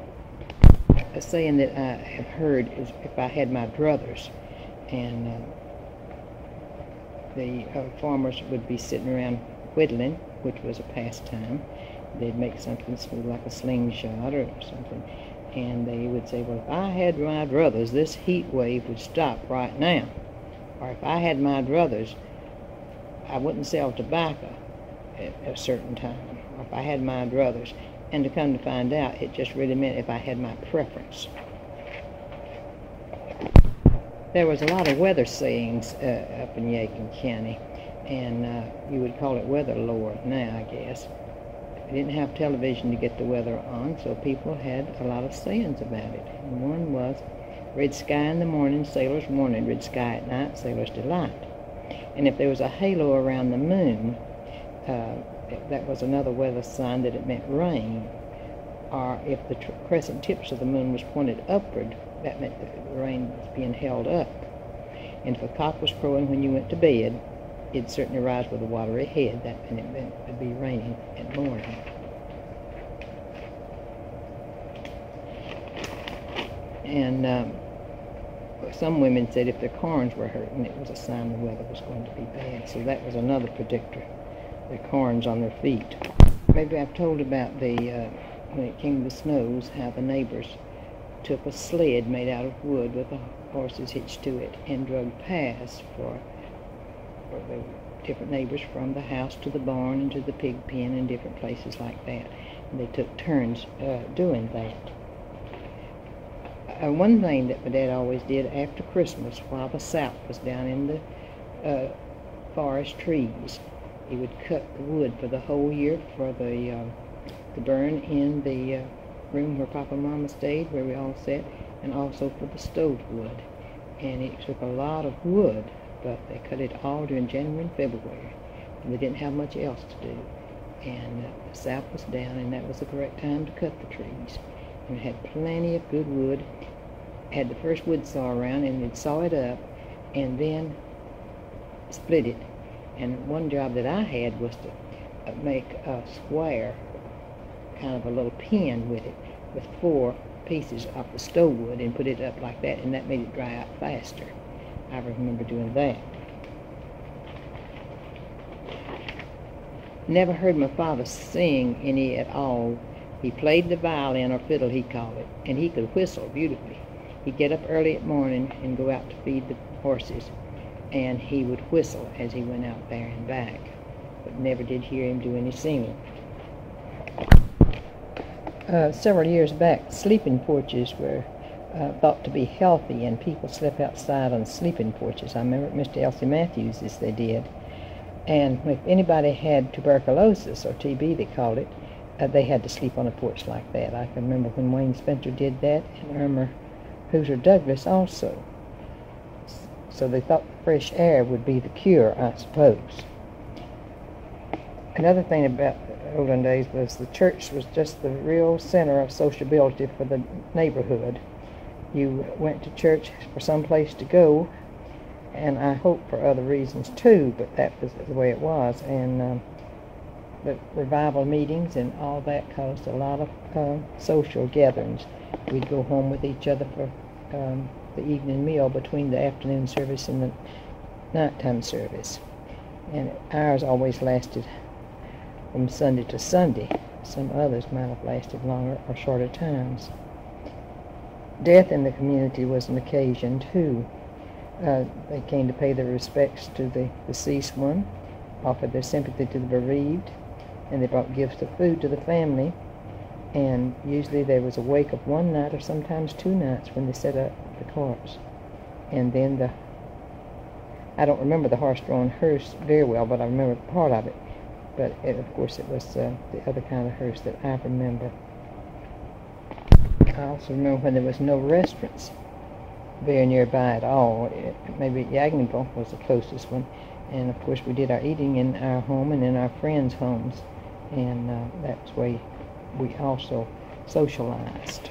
A saying that I have heard is, if I had my druthers, and the farmers would be sitting around whittling, which was a pastime. They'd make something smooth like a slingshot or something, and they would say, well, if I had my druthers, this heat wave would stop right now. Or if I had my druthers, I wouldn't sell tobacco at a certain time. Or if I had my druthers. And to come to find out, it just really meant if I had my preference. There was a lot of weather sayings up in Yadkin County, and you would call it weather lore now, I guess. We didn't have television to get the weather on, so people had a lot of sayings about it. And one was, red sky in the morning, sailor's mourning, red sky at night, sailor's delight. And if there was a halo around the moon, that was another weather sign that it meant rain. Or if the crescent tips of the moon was pointed upward, that meant that the rain was being held up. And if a cock was crowing when you went to bed, it'd certainly rise with a watery head. That meant it would be raining at morning. And some women said if their corns were hurting, it was a sign the weather was going to be bad. So that was another predictor, their corns on their feet. Maybe I've told about the when it came to the snows, how the neighbors took a sled made out of wood with the horses hitched to it and drug paths for the different neighbors from the house to the barn and to the pig pen and different places like that. And they took turns doing that. One thing that my dad always did after Christmas, while the South was down in the forest trees, he would cut the wood for the whole year for the burn in the room where Papa and Mama stayed, where we all sat, and also for the stove wood. And it took a lot of wood, but they cut it all during January and February, and they didn't have much else to do. And the South was down, and that was the correct time to cut the trees. And it had plenty of good wood. Had the first wood saw around, and they'd saw it up, and then split it. And one job that I had was to make a square, kind of a little pin with it, with 4 pieces of the stove wood, and put it up like that, and that made it dry out faster. I remember doing that. Never heard my father sing any at all. He played the violin or fiddle, he called it, and he could whistle beautifully. He'd get up early at morning and go out to feed the horses, and he would whistle as he went out there and back, but never did hear him do any singing. Several years back, sleeping porches were thought to be healthy, and people slept outside on sleeping porches. I remember at Mr. Elsie Matthews's they did. And if anybody had tuberculosis, or TB they called it, they had to sleep on a porch like that. I can remember when Wayne Spencer did that, and Irma Hoosier Douglas also. So they thought fresh air would be the cure, I suppose. Another thing about the olden days was the church was just the real center of sociability for the neighborhood. You went to church for some place to go, and I hope for other reasons too, but that was the way it was. And the revival meetings and all that caused a lot of social gatherings. We'd go home with each other for the evening meal between the afternoon service and the nighttime service. And ours always lasted from Sunday to Sunday. Some others might have lasted longer or shorter times. Death in the community was an occasion too. They came to pay their respects to the deceased one, offered their sympathy to the bereaved, and they brought gifts of food to the family. And usually there was a wake of one night or sometimes 2 nights when they set up the corpse. And then I don't remember the horse-drawn hearse very well, but I remember part of it. But of course it was the other kind of hearse that I remember. I also remember when there was no restaurants very nearby at all. Maybe Yadkin was the closest one. And of course we did our eating in our home and in our friends' homes. And that's where we also socialized.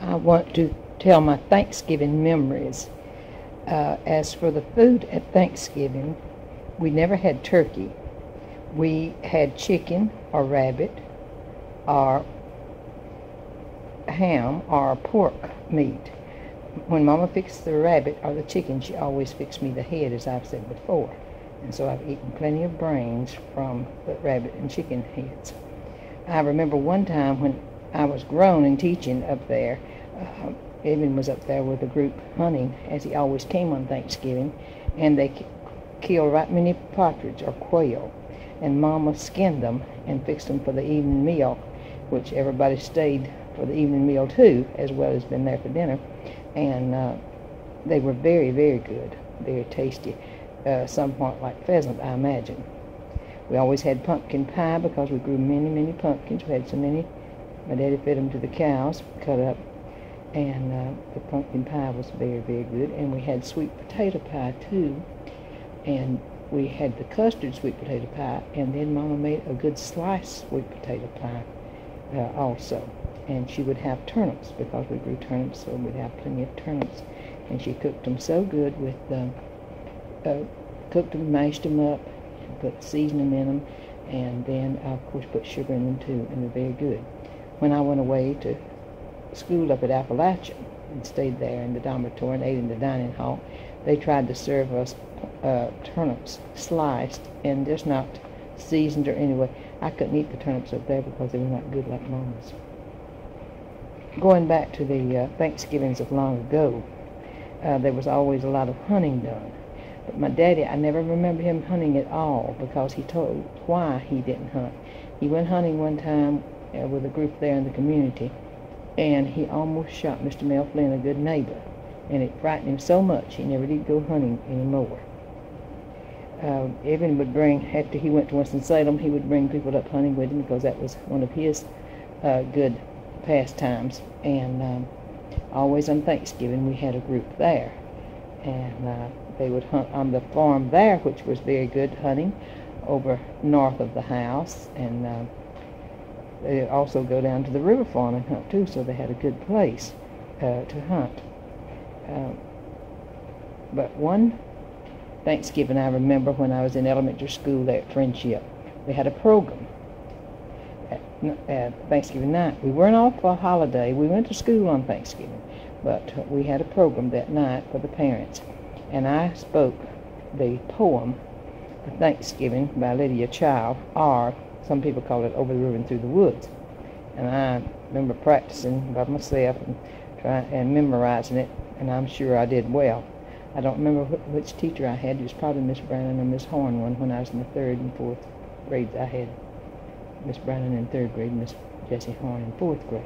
I want to tell my Thanksgiving memories. As for the food at Thanksgiving, we never had turkey. We had chicken or rabbit or ham or pork meat. When Mama fixed the rabbit or the chicken, she always fixed me the head, as I've said before. And so I've eaten plenty of brains from the rabbit and chicken heads. I remember one time when I was grown and teaching up there, Edmund was up there with a group hunting, as he always came on Thanksgiving, and they killed right many partridge or quail, and Mama skinned them and fixed them for the evening meal, which everybody stayed for the evening meal too, as well as been there for dinner. And they were very, very good, very tasty, somewhat like pheasant, I imagine. We always had pumpkin pie because we grew many, many pumpkins. We had so many. My daddy fed them to the cows, cut up, and the pumpkin pie was very, very good. And we had sweet potato pie too. And we had the custard sweet potato pie, and then Mama made a good sliced sweet potato pie also. And she would have turnips, because we grew turnips, so we'd have plenty of turnips. And she cooked them so good with, cooked them, mashed them up, and put seasoning in them, and then, of course, put sugar in them too, and they're very good. When I went away to school up at Appalachian and stayed there in the dormitory and ate in the dining hall, they tried to serve us turnips sliced and just not seasoned or anyway. I couldn't eat the turnips up there because they were not good like Mama's. Going back to the Thanksgivings of long ago, there was always a lot of hunting done. But my daddy, I never remember him hunting at all, because he told why he didn't hunt. He went hunting one time with a group there in the community, and he almost shot Mr. Mel Flynn, a good neighbor. And it frightened him so much he never did go hunting anymore. Evan would bring, after he went to Winston-Salem, he would bring people up hunting with him, because that was one of his good pastimes. And always on Thanksgiving we had a group there, and they would hunt on the farm there, which was very good hunting, over north of the house. And they would also go down to the river farm and hunt too, so they had a good place to hunt. But one Thanksgiving I remember, when I was in elementary school there at Friendship, they had a program at Thanksgiving night. We weren't off for a holiday. We went to school on Thanksgiving, but we had a program that night for the parents. And I spoke the poem for Thanksgiving by Lydia Child, or some people call it Over the River and Through the Woods. And I remember practicing by myself and memorizing it, and I'm sure I did well. I don't remember which teacher I had. It was probably Miss Brannon or Miss Horn one. When I was in the 3rd and 4th grades, I had Miss Brannon in 3rd grade, Miss Jessie Horn in 4th grade.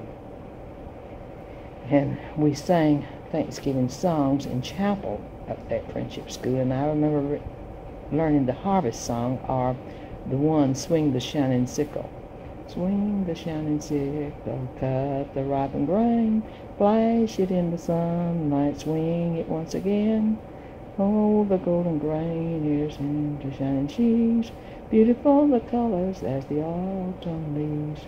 And we sang Thanksgiving songs in chapel up at Friendship School, and I remember learning the harvest song, or the one, Swing the Shining Sickle. Swing the shining sickle, cut the ripened grain, flash it in the sunlight, swing it once again. Hold the golden grain, here's into shining sheaves, beautiful the colors as the autumn leaves.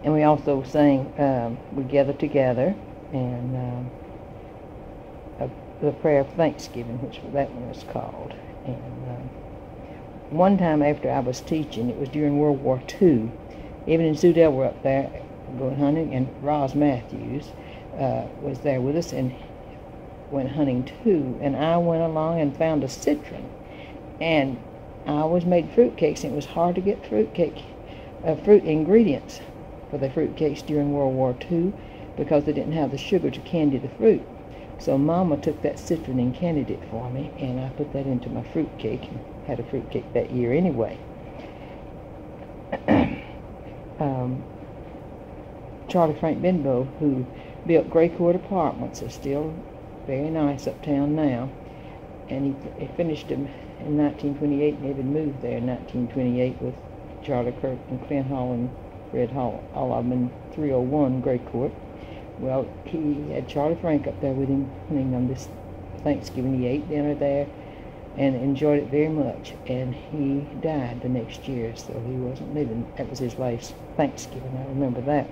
And we also sang, we gathered together, and the prayer of Thanksgiving, which that one was called. And one time after I was teaching, it was during World War II, Evan and Sue Dell were up there going hunting, and Roz Matthews was there with us and went hunting too. And I went along and found a citron, and I always made fruit cakes, and it was hard to get fruit ingredients for the fruit cakes during World War II, because they didn't have the sugar to candy the fruit. So Mama took that citron and candied it for me, and I put that into my fruit cake, and had a fruit cake that year anyway. Charlie Frank Benbow, who built Gray Court Apartments, is still very nice uptown now, and he finished them in 1928, and Evan moved there in 1928 with Charlie Kirk and Clint Hall and Fred Hall, all of them in 301 Gray Court. Well, he had Charlie Frank up there with him hunting on this Thanksgiving. He ate dinner there and enjoyed it very much, and he died the next year, so he wasn't living. That was his last Thanksgiving, I remember that.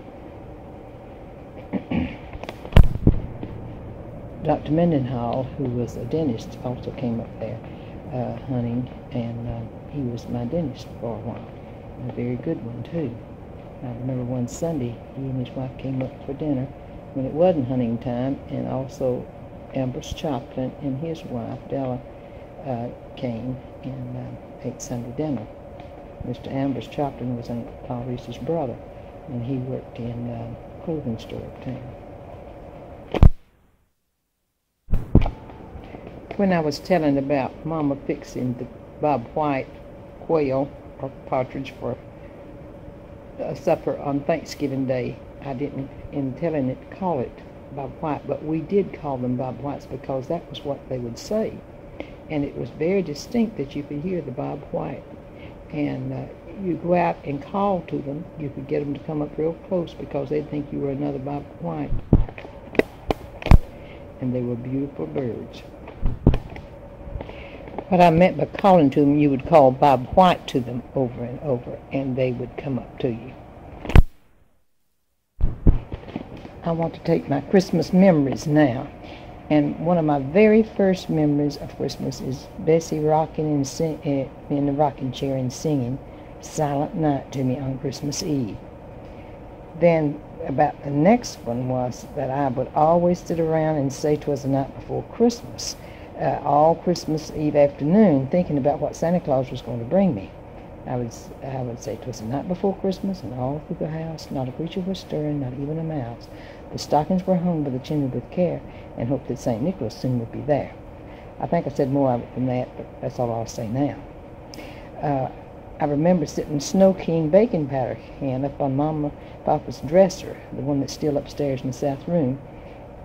Dr. Mendenhall, who was a dentist, also came up there hunting, and he was my dentist for a while, and a very good one too. I remember one Sunday, he and his wife came up for dinner when it wasn't hunting time, and also Ambrose Choplin and his wife, Della, came and ate Sunday dinner. Mr. Ambrose Choplin was Aunt Clarice's brother, and he worked in a clothing store uptown. When I was telling about Mama fixing the Bob White quail or partridge for supper on Thanksgiving Day, I didn't, in telling it, call it Bob White, but we did call them Bob Whites because that was what they would say. And it was very distinct that you could hear the Bob White. And you go out and call to them, you could get them to come up real close because they'd think you were another Bob White. And they were beautiful birds. What I meant by calling to them, you would call Bob White to them over and over, and they would come up to you. I want to take my Christmas memories now. And one of my very first memories of Christmas is Bessie rocking and in the rocking chair and singing Silent Night to me on Christmas Eve. Then about the next one was that I would always sit around and say 'twas the night before Christmas, all Christmas Eve afternoon, thinking about what Santa Claus was going to bring me. I would say 'twas the night before Christmas, and all through the house not a creature was stirring, not even a mouse. The stockings were hung by the chimney with care, and hoped that St. Nicholas soon would be there. I think I said more of it than that, but that's all I'll say now. I remember sitting Snow King baking powder can up on Mama Papa's dresser, the one that's still upstairs in the south room,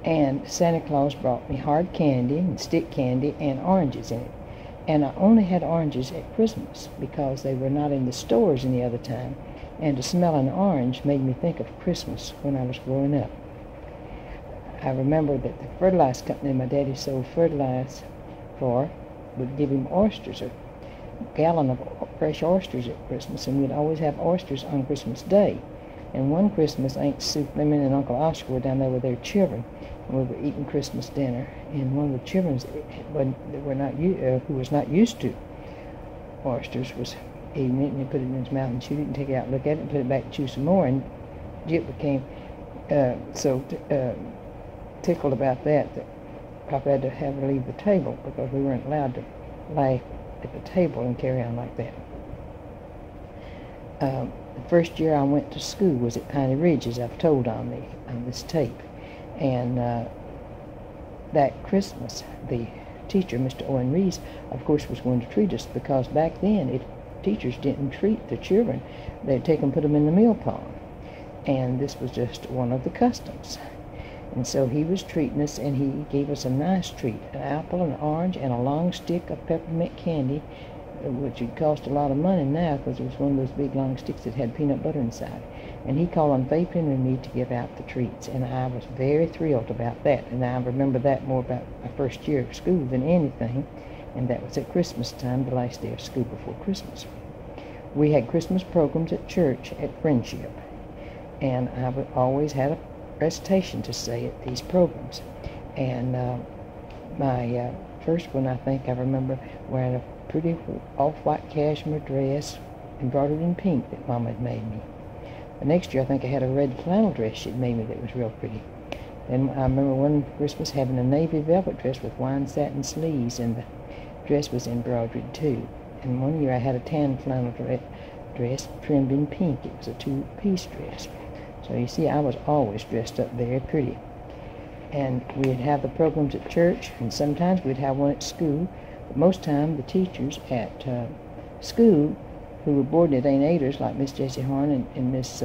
and Santa Claus brought me hard candy and stick candy and oranges in it. And I only had oranges at Christmas because they were not in the stores any other time, and to smell an orange made me think of Christmas when I was growing up. I remember that the fertilizer company my daddy sold fertilizer for would give him oysters, a gallon of fresh oysters at Christmas, and we'd always have oysters on Christmas Day. And one Christmas, Aunt Sue Fleming and Uncle Oscar were down there with their children, and we were eating Christmas dinner, and one of the children who was not used to oysters was eating it, and he put it in his mouth and chewed it and take it out and look at it and put it back and chew some more, and Jip became tickled about that Papa had to have her leave the table because we weren't allowed to lie at the table and carry on like that. The first year I went to school was at Piney Ridge, as I've told on this tape. And that Christmas, the teacher, Mr. Owen Rees, of course, was going to treat us, because back then, if teachers didn't treat the children, they'd take them and put them in the mill pond. And this was just one of the customs. And so he was treating us, and he gave us a nice treat, an apple, an orange, and a long stick of peppermint candy, which would cost a lot of money now because it was one of those big long sticks that had peanut butter inside. And he called on Faye Penn and me to give out the treats, and I was very thrilled about that. And I remember that more about my first year of school than anything, and that was at Christmas time, the last day of school before Christmas. We had Christmas programs at church at Friendship, and I would always had a recitation to say at these programs. And my first one, I think I remember wearing a pretty off-white cashmere dress embroidered in pink that Mama had made me. The next year, I think I had a red flannel dress she'd made me that was real pretty. Then I remember one Christmas having a navy velvet dress with wine satin sleeves, and the dress was embroidered too. And one year I had a tan flannel dress trimmed in pink. It was a two-piece dress. So you see, I was always dressed up very pretty. And we'd have the programs at church, and sometimes we'd have one at school. But most time, the teachers at school, who were boarding at Aunt Ada's, like Miss Jessie Horn and Miss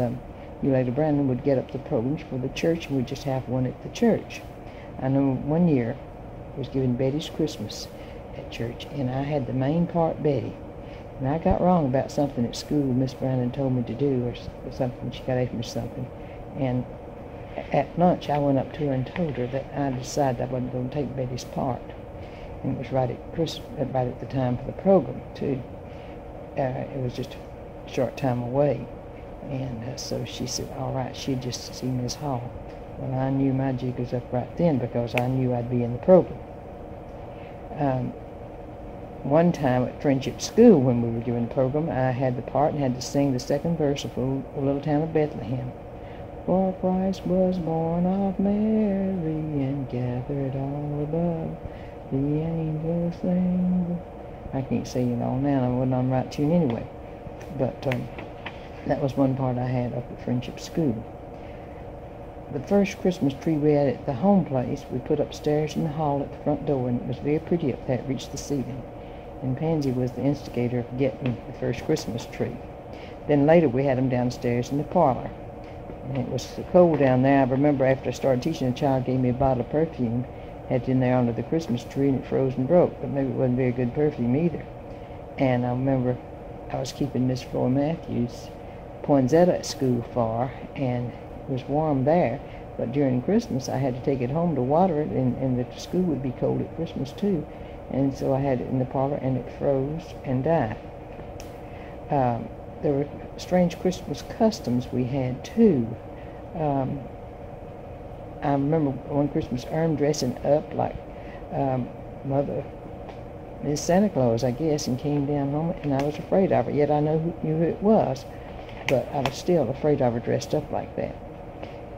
Eulalia Brandon, would get up the programs for the church, and we'd just have one at the church. I know one year I was giving Betty's Christmas at church, and I had the main part Betty. And I got wrong about something at school Miss Brandon told me to do, or something. She got after me something. And at lunch, I went up to her and told her that I decided I wasn't going to take Betty's part. And it was right at the time for the program, too. It was just a short time away. And so she said, all right, she'd just see Miss Hall. Well, I knew my jig was up right then because I knew I'd be in the program. One time at Friendship School, when we were doing the program, I had the part and had to sing the second verse of the little town of Bethlehem. For Christ was born of Mary and gathered all above. The angels sing. I can't sing it all now, I wasn't on the right tune anyway. But that was one part I had up at Friendship School. The first Christmas tree we had at the home place, we put upstairs in the hall at the front door, and it was very pretty up there. It reached the ceiling. And Pansy was the instigator of getting the first Christmas tree. Then later we had them downstairs in the parlor. And it was so cold down there. I remember after I started teaching, a child gave me a bottle of perfume, had it in there under the Christmas tree, and it froze and broke, but maybe it wasn't very good perfume either. And I remember I was keeping Miss Flora Matthews' poinsettia at school for, and it was warm there, but during Christmas I had to take it home to water it, and the school would be cold at Christmas too. and so I had it in the parlor, and it froze and died. There were strange Christmas customs we had too. I remember one Christmas dressing up like Mother Miss Santa Claus, I guess, and came down home, and I was afraid of her. Yet I knew who it was, but I was still afraid of her dressed up like that.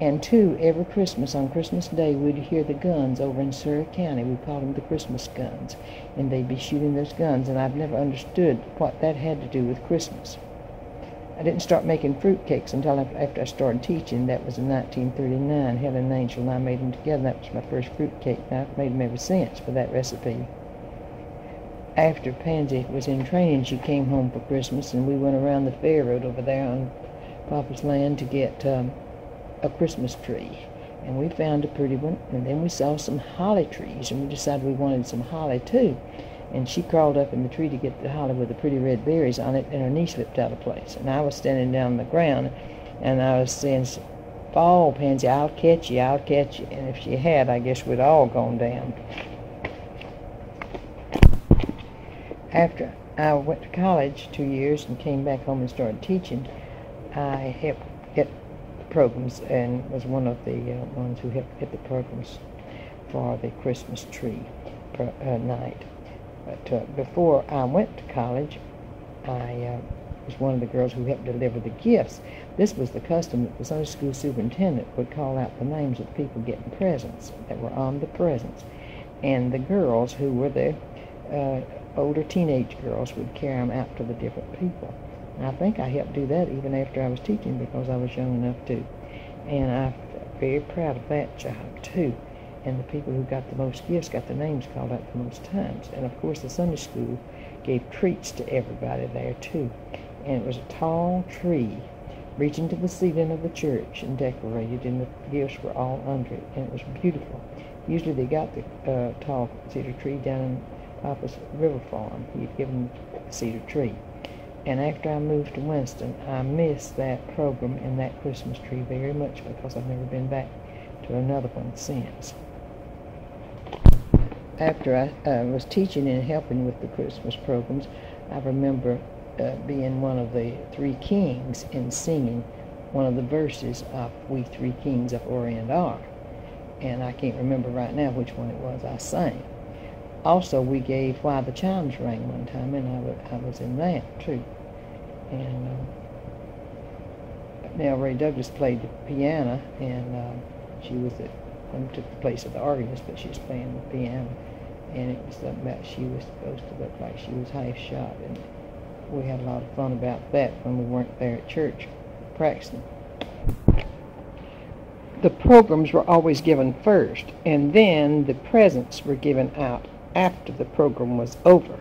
And two, every Christmas, on Christmas Day, we'd hear the guns over in Surrey County. We called them the Christmas guns, and they'd be shooting those guns, and I've never understood what that had to do with Christmas. I didn't start making fruitcakes until after I started teaching. That was in 1939. Helen and Angel and I made them together. That was my first fruitcake, and I've made them ever since for that recipe. After Pansy was in training, she came home for Christmas, and we went around the fair road over there on Papa's land to get a Christmas tree. And we found a pretty one, and then we saw some holly trees, and we decided we wanted some holly too. And she crawled up in the tree to get the holly with the pretty red berries on it, and her knee slipped out of place. And I was standing down on the ground, and I was saying, "Fall, Pansy, I'll catch you, I'll catch you." And if she had, I guess we'd all gone down. After I went to college 2 years and came back home and started teaching, I helped get programs and was one of the ones who helped get the programs for the Christmas tree night. But before I went to college, I was one of the girls who helped deliver the gifts. This was the custom that the Sunday school superintendent would call out the names of the people getting presents that were on the presents. And the girls who were the older teenage girls would carry them out to the different people. And I think I helped do that even after I was teaching because I was young enough to. And I'm very proud of that job too. And the people who got the most gifts got their names called out the most times. And of course the Sunday school gave treats to everybody there too. And it was a tall tree reaching to the ceiling of the church and decorated, and the gifts were all under it, and it was beautiful. Usually they got the tall cedar tree down in Papa's river farm. He'd given the cedar tree. And after I moved to Winston, I missed that program and that Christmas tree very much because I've never been back to another one since. After I was teaching and helping with the Christmas programs, I remember being one of the three kings and singing one of the verses of We Three Kings of Orient are. And I can't remember right now which one it was I sang. Also, we gave Why the Chimes Rang one time, and I was in that too. And Nell Ray Douglas played the piano, and she was took the place of the organist, but she was playing the piano. And it was something about she was supposed to look like she was half shot, and we had a lot of fun about that when we weren't there at church practicing. The programs were always given first, and then the presents were given out after the program was over.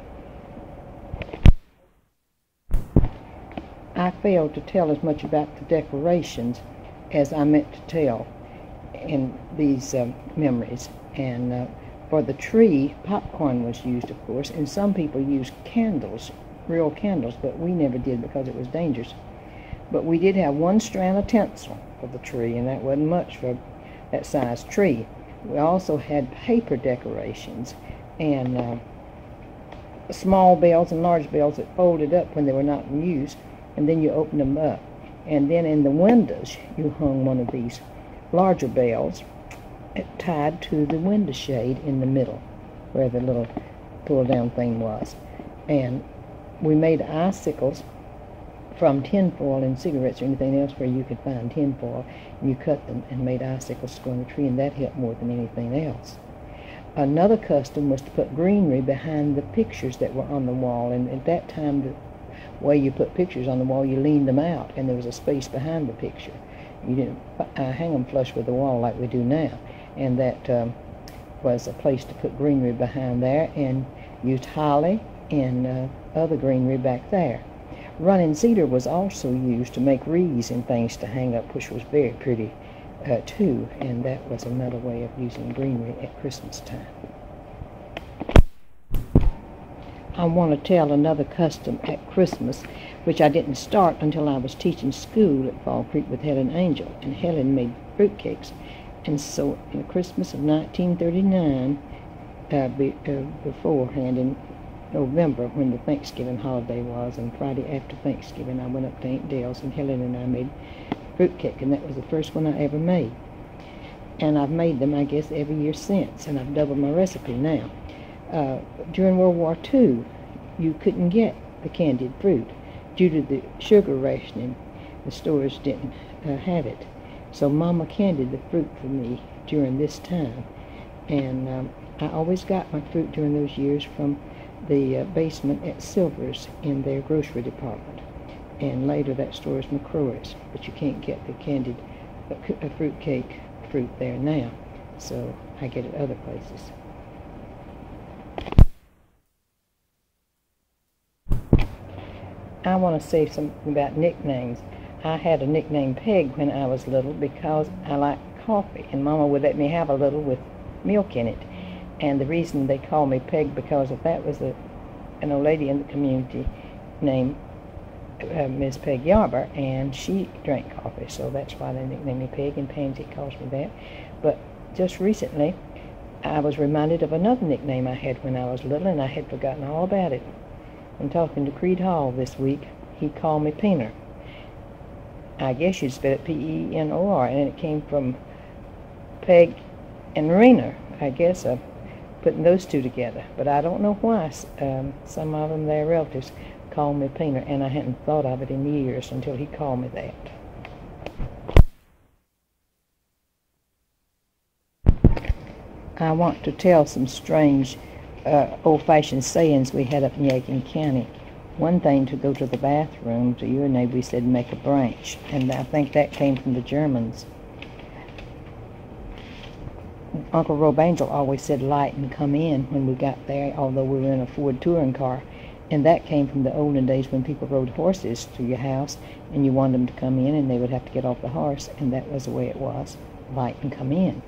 I failed to tell as much about the decorations as I meant to tell in these memories. And for the tree, popcorn was used, of course, and some people used candles, real candles, but we never did because it was dangerous. But we did have one strand of tinsel for the tree, and that wasn't much for that size tree. We also had paper decorations and small bells and large bells that folded up when they were not in use, and then you opened them up. And then in the windows, you hung one of these larger bells tied to the window shade in the middle, where the little pull-down thing was. And we made icicles from tinfoil and cigarettes or anything else where you could find tinfoil. You cut them and made icicles to go on the tree, and that helped more than anything else. Another custom was to put greenery behind the pictures that were on the wall, and at that time the way you put pictures on the wall, you leaned them out and there was a space behind the picture. You didn't hang them flush with the wall like we do now, and that was a place to put greenery behind there, and used holly and other greenery back there. Running cedar was also used to make wreaths and things to hang up, which was very pretty too, and that was another way of using greenery at Christmas time. I want to tell another custom at Christmas, which I didn't start until I was teaching school at Fall Creek with Helen Angel, and Helen made fruitcakes. And so in Christmas of 1939, beforehand in November, when the Thanksgiving holiday was, and Friday after Thanksgiving I went up to Aunt Dale's, and Helen and I made fruitcake, and that was the first one I ever made. And I've made them, I guess, every year since, and I've doubled my recipe now. During World War II, you couldn't get the candied fruit due to the sugar rationing. The stores didn't have it. So Mama candied the fruit for me during this time. And I always got my fruit during those years from the basement at Silver's in their grocery department. And later that store is McCrory's, but you can't get the candied fruitcake fruit there now. So I get it other places. I want to say something about nicknames. I had a nickname Peg when I was little because I liked coffee, and Mama would let me have a little with milk in it. And the reason they called me Peg because of that was an old lady in the community named Miss Peg Yarber, and she drank coffee, so that's why they nicknamed me Peg, and Pansy calls me that. But just recently, I was reminded of another nickname I had when I was little, and I had forgotten all about it. I'm talking to Creed Hall this week. He called me Peener. I guess you'd spell it P-E-N-O-R, and it came from Peg and Marina, I guess, putting those two together. But I don't know why some of them, their relatives, called me Peener, and I hadn't thought of it in years until he called me that. I want to tell some strange old-fashioned sayings we had up in Yadkin County. One thing, to go to the bathroom to urinate, we said make a branch, and I think that came from the Germans. Uncle Robe Angel always said light and come in when we got there, although we were in a Ford touring car, and that came from the olden days when people rode horses to your house and you wanted them to come in, and they would have to get off the horse, and that was the way it was, light and come in.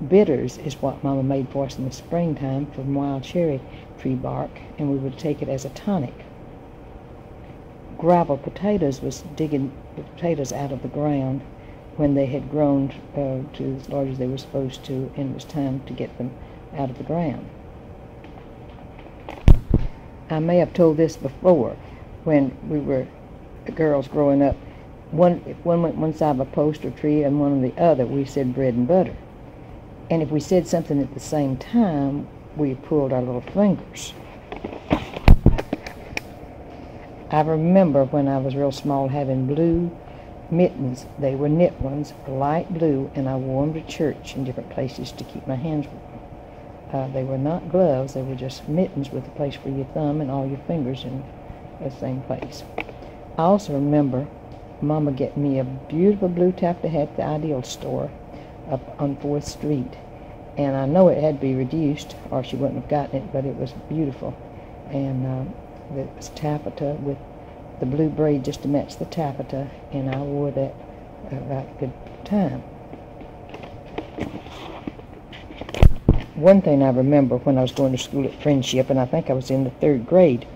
Bitters is what Mama made for us in the springtime from wild cherry tree bark, and we would take it as a tonic. Gravel potatoes was digging the potatoes out of the ground when they had grown to as large as they were supposed to, and it was time to get them out of the ground. I may have told this before. When we were girls growing up, if one went one side of a post or tree and one on the other, we said bread and butter. And if we said something at the same time, we pulled our little fingers. I remember when I was real small having blue mittens. They were knit ones, light blue, and I wore them to church in different places to keep my hands warm. They were not gloves, they were just mittens with a place for your thumb and all your fingers in the same place. I also remember Mama getting me a beautiful blue taffeta hat at the Ideal store up on 4th Street. And I know it had to be reduced, or she wouldn't have gotten it, but it was beautiful. And it was taffeta with the blue braid just to match the taffeta, and I wore that about a good time. One thing I remember when I was going to school at Friendship, and I think I was in the 3rd grade,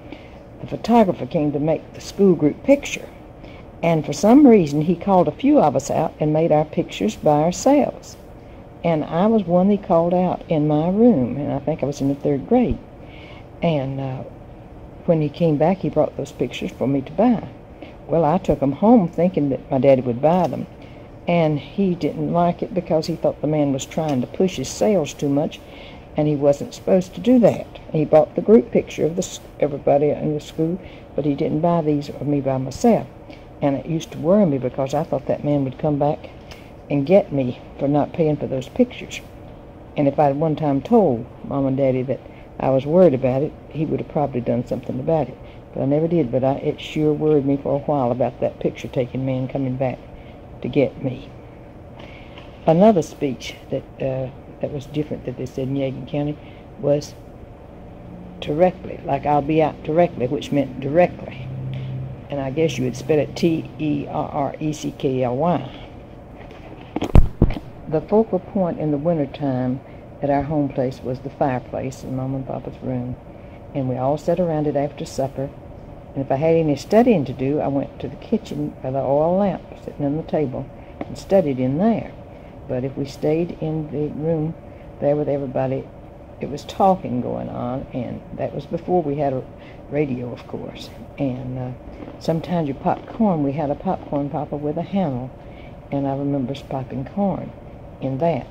the photographer came to make the school group picture. And for some reason, he called a few of us out and made our pictures by ourselves. And I was one he called out in my room, and I think I was in the 3rd grade. And when he came back, he brought those pictures for me to buy. Well, I took them home thinking that my daddy would buy them. And he didn't like it because he thought the man was trying to push his sales too much, and he wasn't supposed to do that. He bought the group picture of everybody in the school, but he didn't buy these of me by myself. And it used to worry me because I thought that man would come back and get me for not paying for those pictures. And if I had one time told Mom and Daddy that I was worried about it, he would have probably done something about it. But I never did, but it sure worried me for a while about that picture-taking man coming back to get me. Another speech that was different that they said in Yadkin County was directly, like I'll be out directly, which meant directly. And I guess you would spell it T-E-R-R-E-C-K-L-Y. The focal point in the wintertime at our home place was the fireplace in Mom and Papa's room. And we all sat around it after supper. And if I had any studying to do, I went to the kitchen by the oil lamp sitting on the table and studied in there. But if we stayed in the room there with everybody it was talking going on, and that was before we had a radio, of course. And sometimes you popped corn. We had a popcorn popper with a handle, and I remember popping corn in that.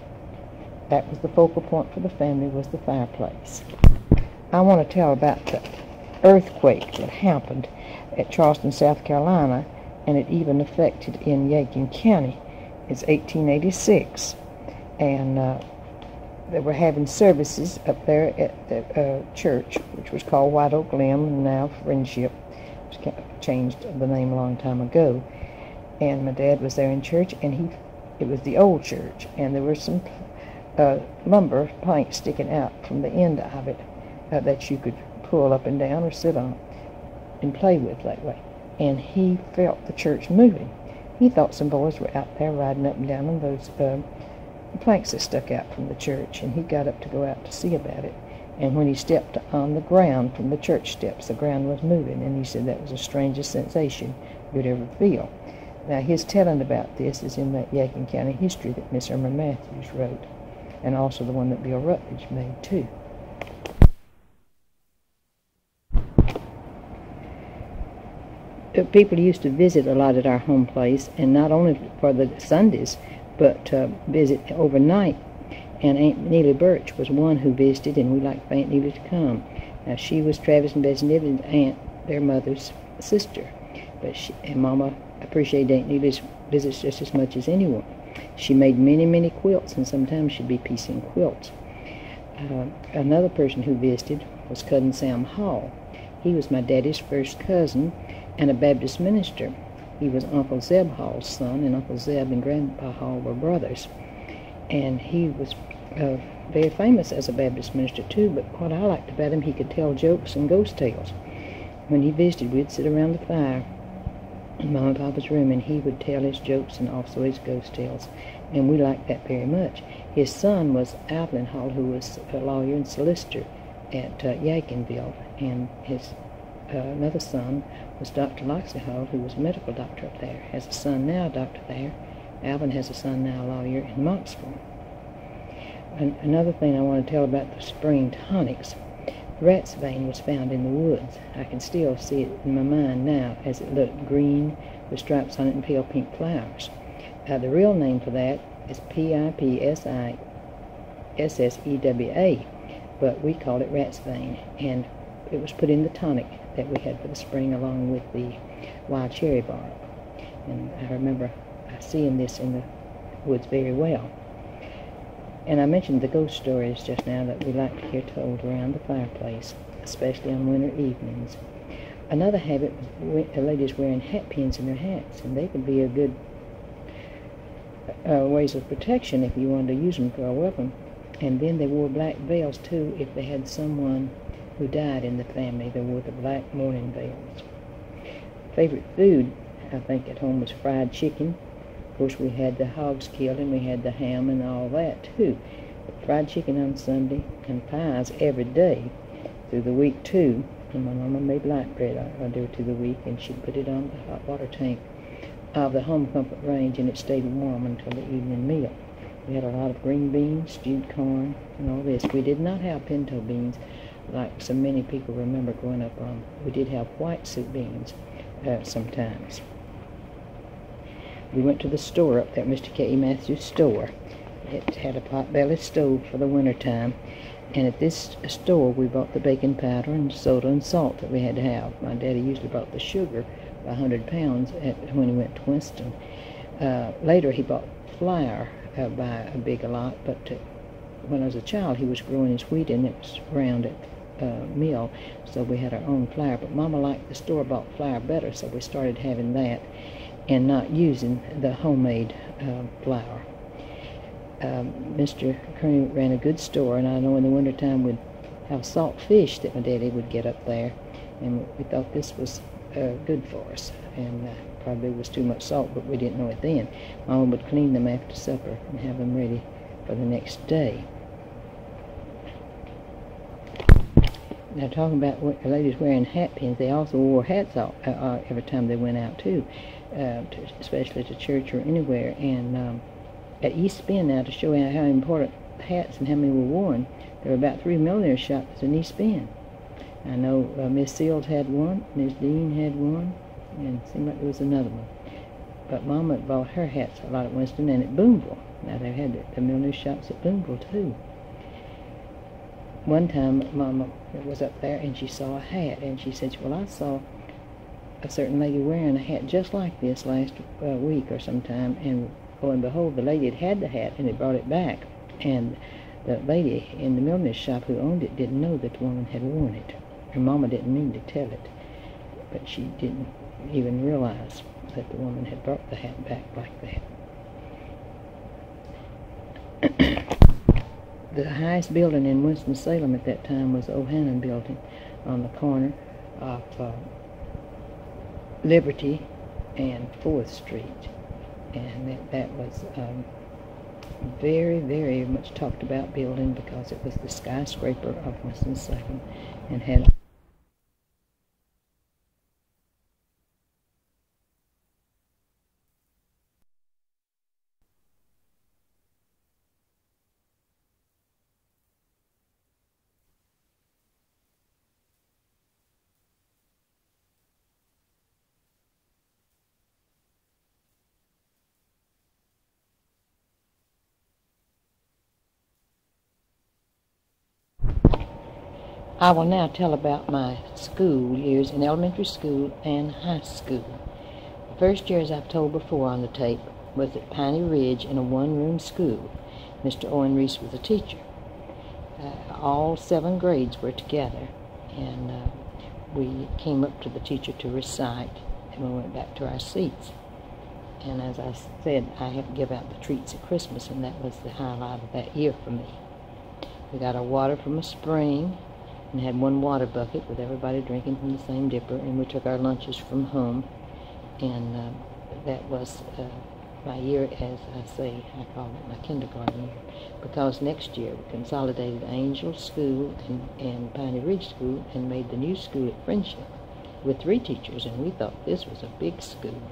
That was the focal point for the family, was the fireplace. I want to tell about the earthquake that happened at Charleston, South Carolina, and it even affected in Yadkin County. It's 1886, and they were having services up there at the church, which was called White Oak Limb, and now Friendship. Changed the name a long time ago. And my dad was there in church, and it was the old church, and there were some lumber planks sticking out from the end of it that you could pull up and down or sit on and play with that way. And he felt the church moving. He thought some boys were out there riding up and down on those planks that stuck out from the church, and he got up to go out to see about it. And when he stepped on the ground from the church steps, the ground was moving, and he said that was the strangest sensation you'd ever feel. Now, his telling about this is in that Yadkin County history that Miss Irma Matthews wrote, and also the one that Bill Rutledge made, too. People used to visit a lot at our home place, and not only for the Sundays, but visit overnight. And Aunt Neely Birch was one who visited, and we liked for Aunt Neely to come. Now, she was Travis and Bessie Niven's aunt, their mother's sister. And Mama appreciated Aunt Neely's visits just as much as anyone. She made many, many quilts, and sometimes she'd be piecing quilts. Another person who visited was Cousin Sam Hall. He was my daddy's first cousin and a Baptist minister. He was Uncle Zeb Hall's son, and Uncle Zeb and Grandpa Hall were brothers. And he was very famous as a Baptist minister, too, but what I liked about him, he could tell jokes and ghost tales. When he visited, we'd sit around the fire in Mama and Papa's room, and he would tell his jokes and also his ghost tales, and we liked that very much. His son was Alvin Hall, who was a lawyer and solicitor at Yadkinville, and his another son was Dr. Loxley Hall, who was a medical doctor up there. Has a son now, a doctor there. Alvin has a son now, a lawyer in Monksville. Another thing I want to tell about the spring tonics. Rat's vein was found in the woods. I can still see it in my mind now as it looked green with stripes on it and pale pink flowers. The real name for that is Pipsissewa, but we called it rat's vein, and it was put in the tonic that we had for the spring along with the wild cherry bark. And I remember seeing this in the woods very well. And I mentioned the ghost stories just now that we like to hear told around the fireplace, especially on winter evenings. Another habit was ladies wearing hat pins in their hats, and they could be a good ways of protection if you wanted to use them for a weapon. And then they wore black veils too if they had someone who died in the family. They wore the black mourning veils. Favorite food, I think, at home was fried chicken. Of course, we had the hogs killed, and we had the ham and all that too. But fried chicken on Sunday, and pies every day through the week too. And my mama made light bread a day or two a week, and she'd put it on the hot water tank of the home comfort range, and it stayed warm until the evening meal. We had a lot of green beans, stewed corn, and all this. We did not have pinto beans like so many people remember growing up on. We did have white soup beans sometimes. We went to the store up there, Mr. K. Matthews' store. It had a pot-belly stove for the winter time, and at this store we bought the baking powder and soda and salt that we had to have. My daddy usually bought the sugar by 100 pounds when he went to Winston. Later he bought flour by a big lot, but when I was a child he was growing his wheat, and it was ground at mill, so we had our own flour. But Mama liked the store-bought flour better, so we started having that and not using the homemade flour. Mr. Kearney ran a good store, and I know in the wintertime we'd have salt fish that my daddy would get up there, and we thought this was good for us, and probably was too much salt, but we didn't know it then. Mama would clean them after supper and have them ready for the next day. Now, talking about ladies wearing hat pins, they also wore hats every time they went out too, especially to church or anywhere. And at East Bend now, to show how important hats and how many were worn, there were about 3 millinery shops in East Bend. I know Miss Seals had one, Miss Dean had one, and it seemed like there was another one. But Mama bought her hats a lot at Winston and at Boonville. Now they had the millinery shops at Boonville too. One time Mama was up there and she saw a hat, and she said, well, I saw a certain lady wearing a hat just like this last week or sometime, and lo and behold, the lady had the hat and had brought it back, and the lady in the millinery shop who owned it didn't know that the woman had worn it. Her Mama didn't mean to tell it, but she didn't even realize that the woman had brought the hat back like that. The highest building in Winston-Salem at that time was the O'Hannon building on the corner of Liberty and 4th Street. And that was very, very much talked about building because it was the skyscraper of Winston-Salem and had I will now tell about my school years in elementary school and high school. The first year, as I've told before on the tape, was at Piney Ridge in a one-room school. Mr. Owen Reese was a teacher. All 7 grades were together, and we came up to the teacher to recite, and we went back to our seats. And as I said, I helped give out the treats at Christmas, and that was the highlight of that year for me. We got our water from a spring, and had one water bucket with everybody drinking from the same dipper, and we took our lunches from home, and that was my year, as I say, I call it my kindergarten year, because next year we consolidated Angel School and Piney Ridge School and made the new school at Friendship with 3 teachers, and we thought this was a big school.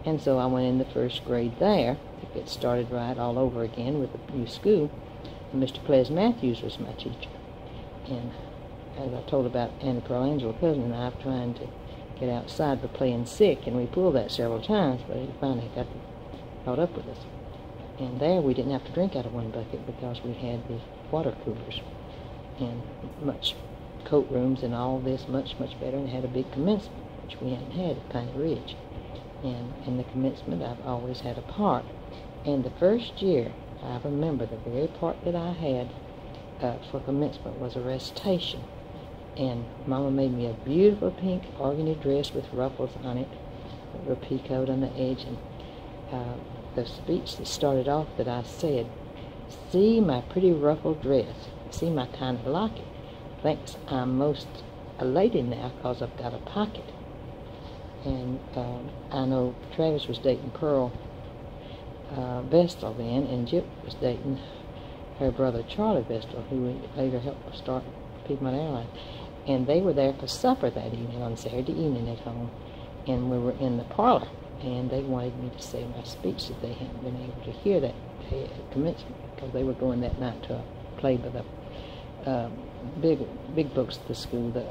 And so I went in the 1st grade there to get started right all over again with the new school, and Mr. Ples Matthews was my teacher. And as I told about Annie Pearl Angel, cousin and I, trying to get outside for playing sick, and we pulled that several times, but he finally caught up with us. And there we didn't have to drink out of one bucket because we had the water coolers and much coat rooms and all this much better, and had a big commencement, which we hadn't had at Piney Ridge. And in the commencement, I've always had a part. And the first year, I remember the very part that I had for commencement was a recitation. And Mama made me a beautiful pink organdy dress with ruffles on it, a little peacoat on the edge, and the speech that started off that I said, "See my pretty ruffled dress, see my kind of locket. Thinks I'm most elated now 'cause I've got a pocket." And I know Travis was dating Pearl Vestal then, and Jip was dating her brother Charlie Vestal, who later helped start Piedmont Airlines. And they were there for supper that evening, on Saturday evening at home, and we were in the parlor, and they wanted me to say my speech that they hadn't been able to hear that day at commencement, because they were going that night to a play by the big books at the school, the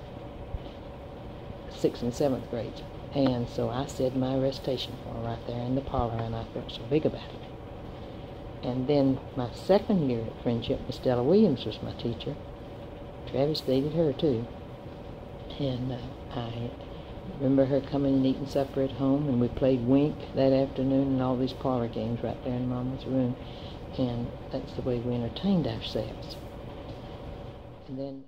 6th and 7th grades. And so I said my recitation for her right there in the parlor, and I felt so big about it. And then my 2nd year at Friendship, Miss Della Williams was my teacher. Travis dated her too. And I remember her coming and eating supper at home, and we played Wink that afternoon and all these parlor games right there in Mama's room. And that's the way we entertained ourselves. And then